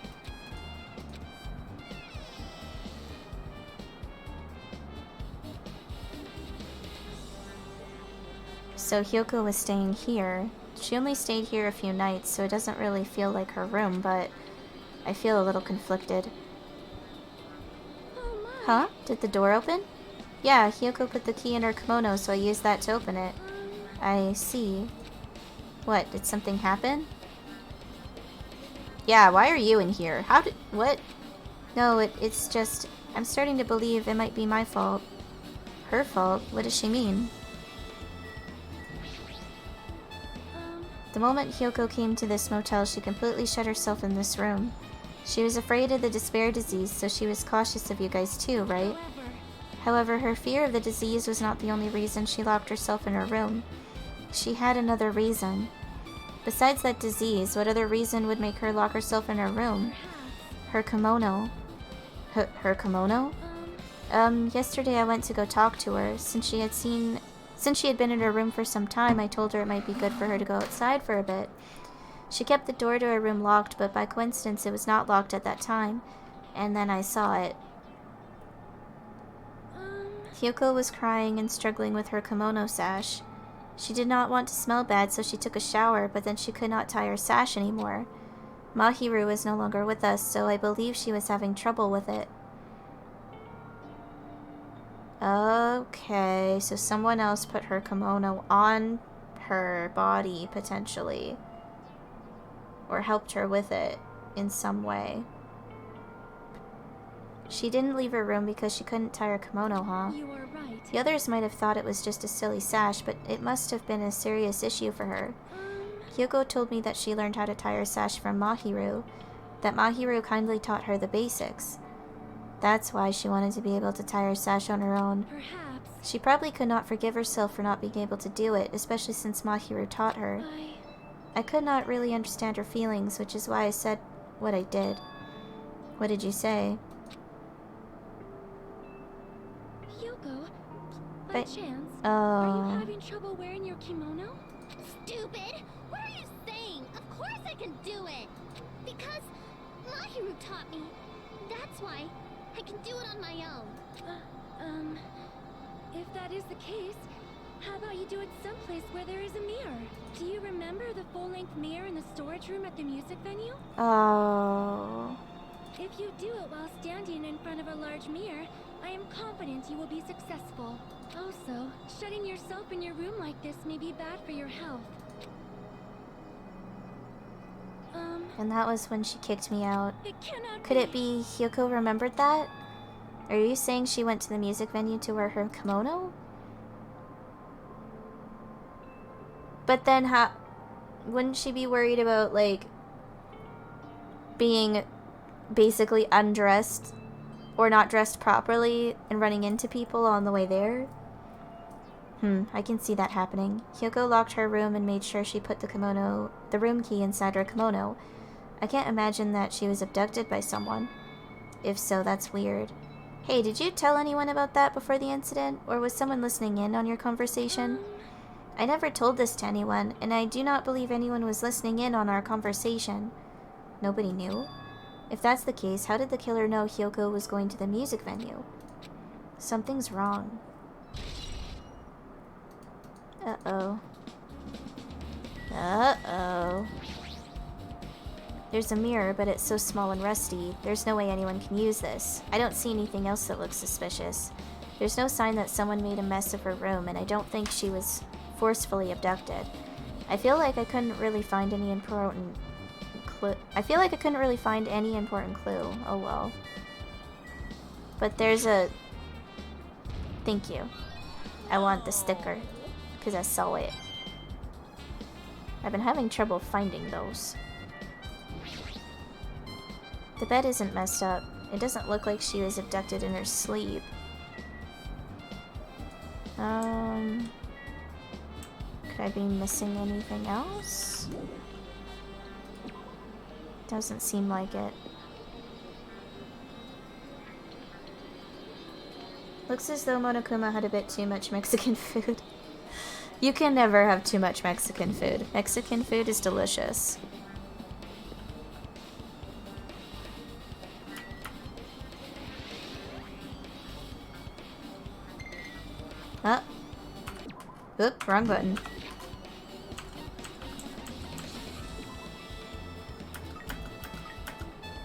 So Hyoko was staying here. She only stayed here a few nights, so it doesn't really feel like her room, but I feel a little conflicted. Huh? Did the door open? Yeah, Hyoko put the key in her kimono, so I used that to open it. I see. What, did something happen? Yeah, why are you in here? What? No, it's just, I'm starting to believe it might be my fault. Her fault? What does she mean? The moment Hyoko came to this motel, she completely shut herself in this room. She was afraid of the despair disease, so she was cautious of you guys too, right? However, her fear of the disease was not the only reason she locked herself in her room. She had another reason. Besides that disease, what other reason would make her lock herself in her room? Her kimono. Her kimono? Yesterday I went to go talk to her. Since she had been in her room for some time, I told her it might be good for her to go outside for a bit. She kept the door to her room locked, but by coincidence it was not locked at that time. And then I saw it. Hyoko was crying and struggling with her kimono sash. She did not want to smell bad, so she took a shower, but then she could not tie her sash anymore. Mahiru is no longer with us, so I believe she was having trouble with it. Okay, so someone else put her kimono on her body, potentially. Or helped her with it in some way. She didn't leave her room because she couldn't tie her kimono, huh? You are right. The others might have thought it was just a silly sash, but it must have been a serious issue for her. Hyoko told me that she learned how to tie her sash from Mahiru, that Mahiru kindly taught her the basics. That's why she wanted to be able to tie her sash on her own. Perhaps. She probably could not forgive herself for not being able to do it, especially since Mahiru taught her. I could not really understand her feelings, which is why I said what I did. What did you say? Hyoko, by But- chance, are Oh. you having trouble wearing your kimono? Stupid! What are you saying? Of course I can do it! Because Mahiru taught me. That's why I can do it on my own. If that is the case, how about you do it someplace where there is a mirror? Do you remember the full-length mirror in the storage room at the music venue? Oh. If you do it while standing in front of a large mirror, I am confident you will be successful. Also, shutting yourself in your room like this may be bad for your health. And that was when she kicked me out. It cannot Could it be Hyoko remembered that? Are you saying she went to the music venue to wear her kimono? But then how... Wouldn't she be worried about, like, being basically undressed or not dressed properly and running into people on the way there? I can see that happening. Hyoko locked her room and made sure she put the room key inside her kimono. I can't imagine that she was abducted by someone. If so, that's weird. Hey, did you tell anyone about that before the incident? Or was someone listening in on your conversation? I never told this to anyone, and I do not believe anyone was listening in on our conversation. Nobody knew? If that's the case, how did the killer know Hyoko was going to the music venue? Something's wrong. Uh-oh. Uh-oh. There's a mirror, but it's so small and rusty. There's no way anyone can use this. I don't see anything else that looks suspicious. There's no sign that someone made a mess of her room, and I don't think she was forcefully abducted. I feel like I couldn't really find any important clue. Oh well. But there's a... Thank you. I want the sticker, because I saw it. I've been having trouble finding those. The bed isn't messed up. It doesn't look like she was abducted in her sleep. Could I be missing anything else? Doesn't seem like it. Looks as though Monokuma had a bit too much Mexican food. You can never have too much Mexican food. Mexican food is delicious. Oh. Oop, wrong button.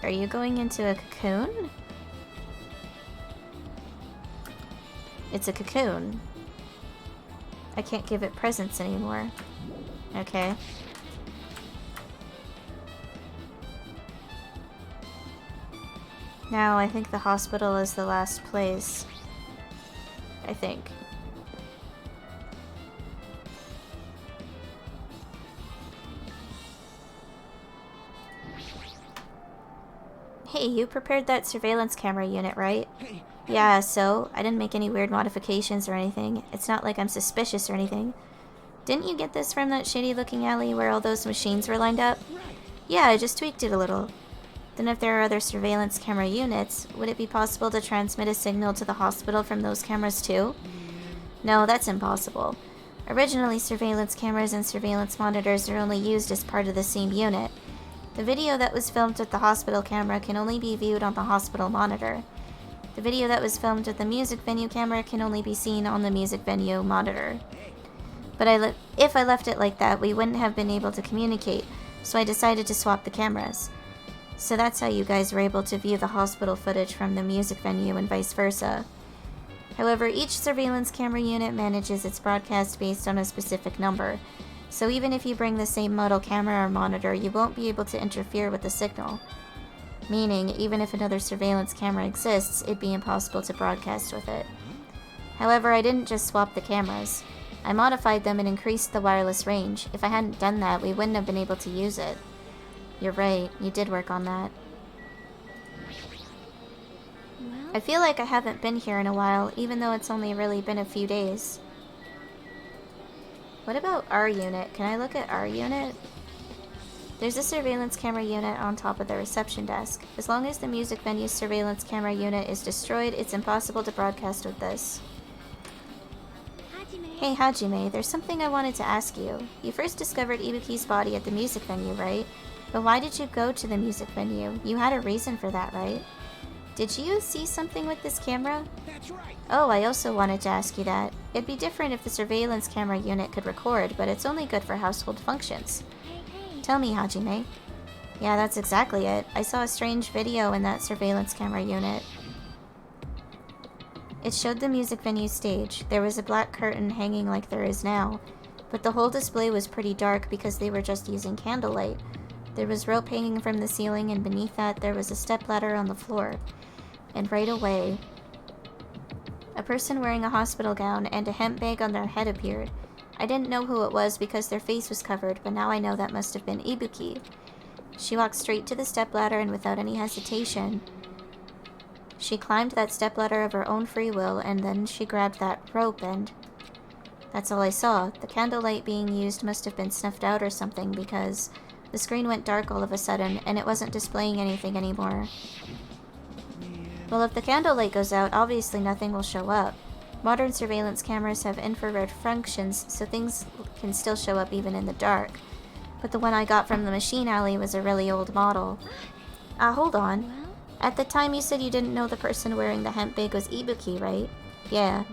Are you going into a cocoon? It's a cocoon. I can't give it presents anymore. Okay. Now I think the hospital is the last place. I think. Hey, you prepared that surveillance camera unit, right? Yeah, so I didn't make any weird modifications or anything. It's not like I'm suspicious or anything. Didn't you get this from that shitty looking alley where all those machines were lined up? Yeah, I just tweaked it a little. Then if there are other surveillance camera units, would it be possible to transmit a signal to the hospital from those cameras too? No, that's impossible. Originally, surveillance cameras and surveillance monitors are only used as part of the same unit. The video that was filmed with the hospital camera can only be viewed on the hospital monitor. The video that was filmed with the music venue camera can only be seen on the music venue monitor. But if I left it like that, we wouldn't have been able to communicate, so I decided to swap the cameras. So that's how you guys were able to view the hospital footage from the music venue and vice versa. However, each surveillance camera unit manages its broadcast based on a specific number. So even if you bring the same model camera or monitor, you won't be able to interfere with the signal. Meaning, even if another surveillance camera exists, it'd be impossible to broadcast with it. However, I didn't just swap the cameras. I modified them and increased the wireless range. If I hadn't done that, we wouldn't have been able to use it. You're right, you did work on that. Well, I feel like I haven't been here in a while, even though it's only really been a few days. What about our unit? Can I look at our unit? There's a surveillance camera unit on top of the reception desk. As long as the music venue's surveillance camera unit is destroyed, it's impossible to broadcast with this. Hey Hajime, there's something I wanted to ask you. You first discovered Ibuki's body at the music venue, right? But why did you go to the music venue? You had a reason for that, right? Did you see something with this camera? That's right. Oh, I also wanted to ask you that. It'd be different if the surveillance camera unit could record, but it's only good for household functions. Hey. Tell me, Hajime. Yeah, that's exactly it. I saw a strange video in that surveillance camera unit. It showed the music venue stage. There was a black curtain hanging like there is now, but the whole display was pretty dark because they were just using candlelight. There was rope hanging from the ceiling, and beneath that there was a stepladder on the floor. And right away, a person wearing a hospital gown and a hemp bag on their head appeared. I didn't know who it was because their face was covered, but now I know that must have been Ibuki. She walked straight to the stepladder, and without any hesitation, she climbed that stepladder of her own free will, and then she grabbed that rope, and that's all I saw. The candlelight being used must have been snuffed out or something, because the screen went dark all of a sudden, and it wasn't displaying anything anymore. Well, if the candlelight goes out, obviously nothing will show up. Modern surveillance cameras have infrared functions, so things can still show up even in the dark. But the one I got from the machine alley was a really old model. Hold on. Well, At the time you said you didn't know the person wearing the hemp bag was Ibuki, right? Yeah.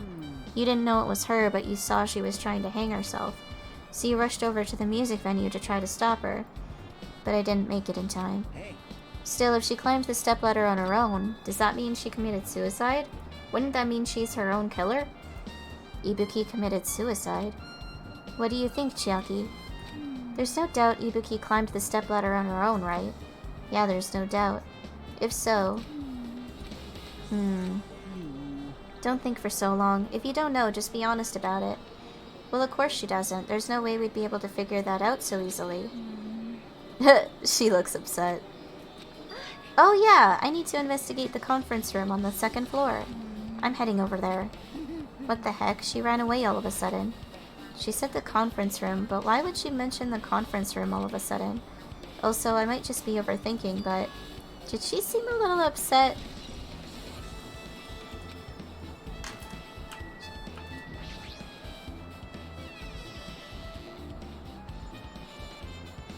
You didn't know it was her, but you saw she was trying to hang herself. So you rushed over to the music venue to try to stop her. But I didn't make it in time. Hey, Still, if she climbed the stepladder on her own, does that mean she committed suicide? Wouldn't that mean she's her own killer? Ibuki committed suicide. What do you think, Chiaki? There's no doubt Ibuki climbed the stepladder on her own, right? Yeah, there's no doubt. If so... Don't think for so long. If you don't know, just be honest about it. Well, of course she doesn't. There's no way we'd be able to figure that out so easily. She looks upset. Oh yeah, I need to investigate the conference room on the second floor. I'm heading over there. What the heck? She ran away all of a sudden. She said the conference room, but why would she mention the conference room all of a sudden? Also, I might just be overthinking, but did she seem a little upset?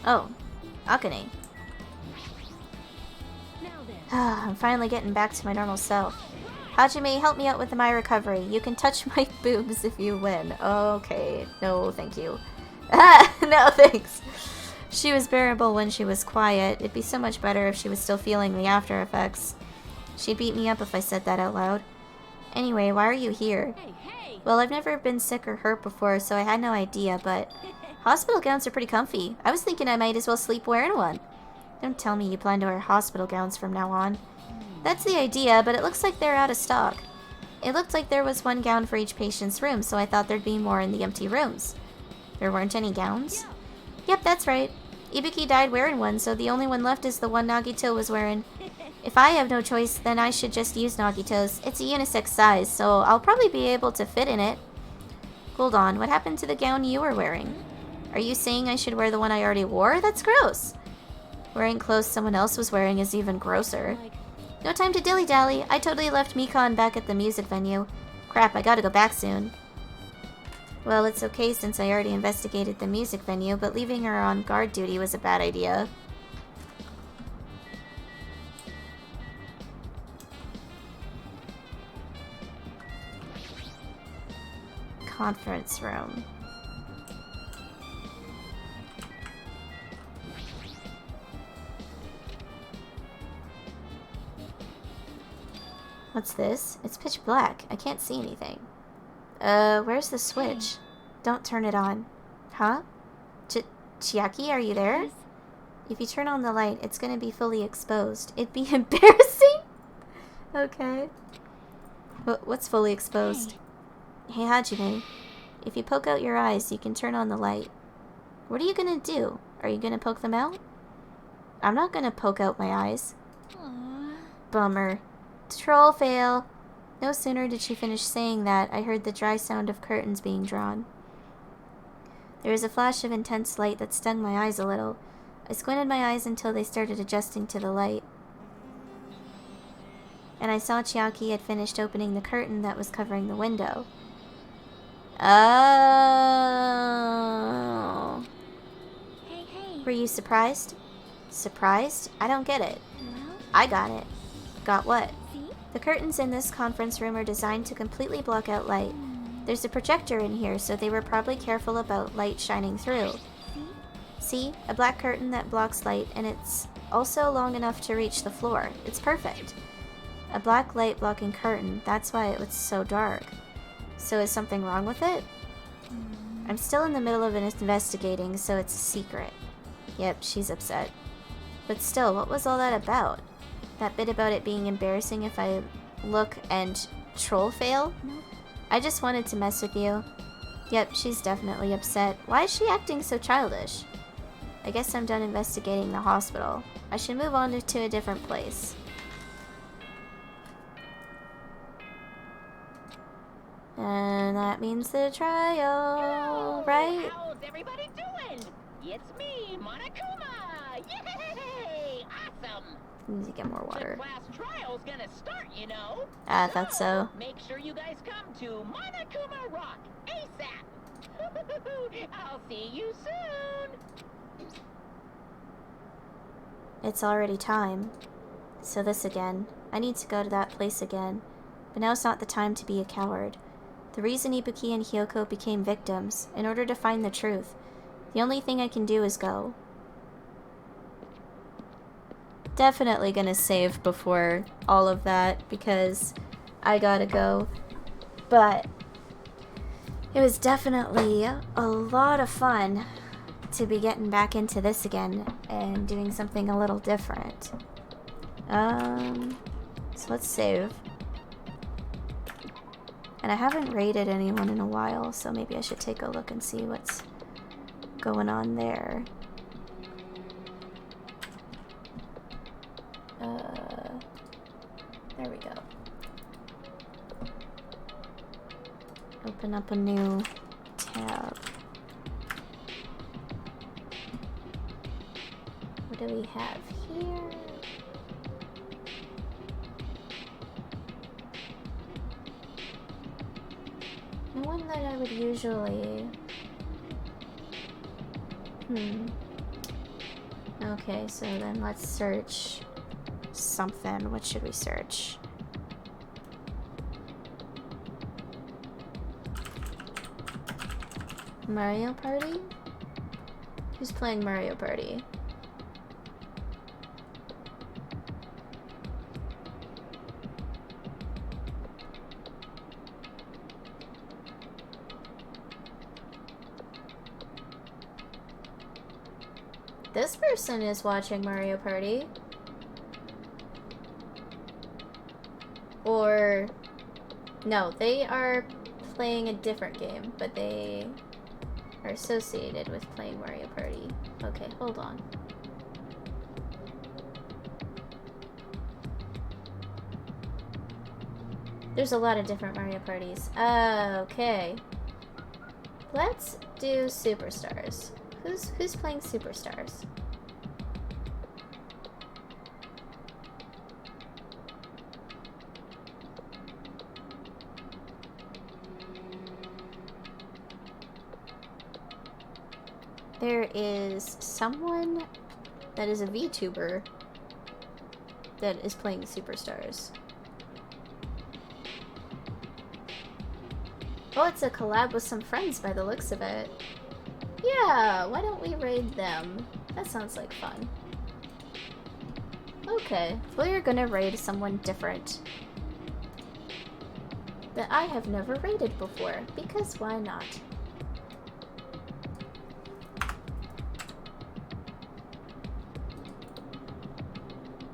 Oh, Akane. now then. I'm finally getting back to my normal self. Hajime, help me out with my recovery. You can touch my boobs if you win. Okay, no thank you. No thanks. She was bearable when she was quiet. It'd be so much better if she was still feeling the after effects. She'd beat me up if I said that out loud. Anyway, why are you here? Hey. Well, I've never been sick or hurt before, so I had no idea, but hospital gowns are pretty comfy. I was thinking I might as well sleep wearing one. Don't tell me you plan to wear hospital gowns from now on. That's the idea, but it looks like they're out of stock. It looked like there was one gown for each patient's room, so I thought there'd be more in the empty rooms. There weren't any gowns? Yep, that's right. Ibuki died wearing one, so the only one left is the one Nagito was wearing. If I have no choice, then I should just use Nagito's. It's a unisex size, so I'll probably be able to fit in it. Hold on, what happened to the gown you were wearing? Are you saying I should wear the one I already wore? That's gross. Wearing clothes someone else was wearing is even grosser. No time to dilly-dally. I totally left Mikon back at the music venue. Crap, I gotta go back soon. Well, it's okay since I already investigated the music venue, but leaving her on guard duty was a bad idea. Conference room. What's this? It's pitch black. I can't see anything. Where's the switch? Don't turn it on. Huh? Chiaki, are you there? Yes. If you turn on the light, it's gonna be fully exposed. It'd be embarrassing? Okay. What's fully exposed? Hey, Hajime. If you poke out your eyes, you can turn on the light. What are you gonna do? Are you gonna poke them out? I'm not gonna poke out my eyes. Aww. Bummer. Troll fail. No sooner did she finish saying that, I heard the dry sound of curtains being drawn. There was a flash of intense light that stung my eyes a little. I squinted my eyes until they started adjusting to the light. And I saw Chiaki had finished opening the curtain that was covering the window. Oh. Hey, hey. Were you surprised? Surprised? I don't get it. Well, I got it. Got what? see? The curtains in this conference room are designed to completely block out light. There's a projector in here, so they were probably careful about light shining through. See? A black curtain that blocks light, and it's also long enough to reach the floor. It's perfect. A black light blocking curtain, that's why it was so dark. So is something wrong with it? I'm still in the middle of investigating, so it's a secret. Yep, she's upset. But still, what was all that about? That bit about it being embarrassing if I look and troll fail? Nope. I just wanted to mess with you. Yep, she's definitely upset. Why is she acting so childish? I guess I'm done investigating the hospital. I should move on to a different place. And that means the trial, right? How's everybody doing? It's me, Monokuma! Yay! Awesome! Need to get more The water. class trial's gonna start, you know. I thought so. Make sure you guys come to Monokuma Rock ASAP. I'll see you soon. It's already time. So this again. I need to go to that place again. But now's not the time to be a coward. The reason Ibuki and Hyoko became victims, in order to find the truth. The only thing I can do is go. Definitely gonna save before all of that, because I gotta go. But it was definitely a lot of fun to be getting back into this again and doing something a little different. So let's save. And I haven't raided anyone in a while, so maybe I should take a look and see what's going on there. There we go. Open up a new tab. What do we have here? The one that I would usually... Okay, so then let's search something. What should we search? Mario Party? Who's playing Mario Party? This person is watching Mario Party. Or... no, they are playing a different game, but they are associated with playing Mario Party. Okay, hold on. There's a lot of different Mario Parties. Okay. Let's do Superstars. Who's playing Superstars? There is someone that is a VTuber that is playing Superstars. Oh, it's a collab with some friends by the looks of it. Yeah, why don't we raid them? That sounds like fun. Okay, we're gonna raid someone different that I have never raided before, because why not?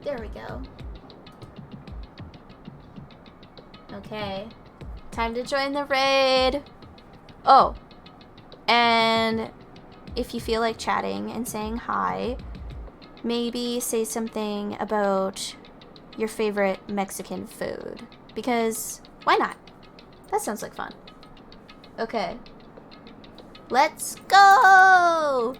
There we go. Okay. Time to join the raid! Oh. And if you feel like chatting and saying hi, maybe say something about your favorite Mexican food. Because why not? That sounds like fun. Okay. Let's go!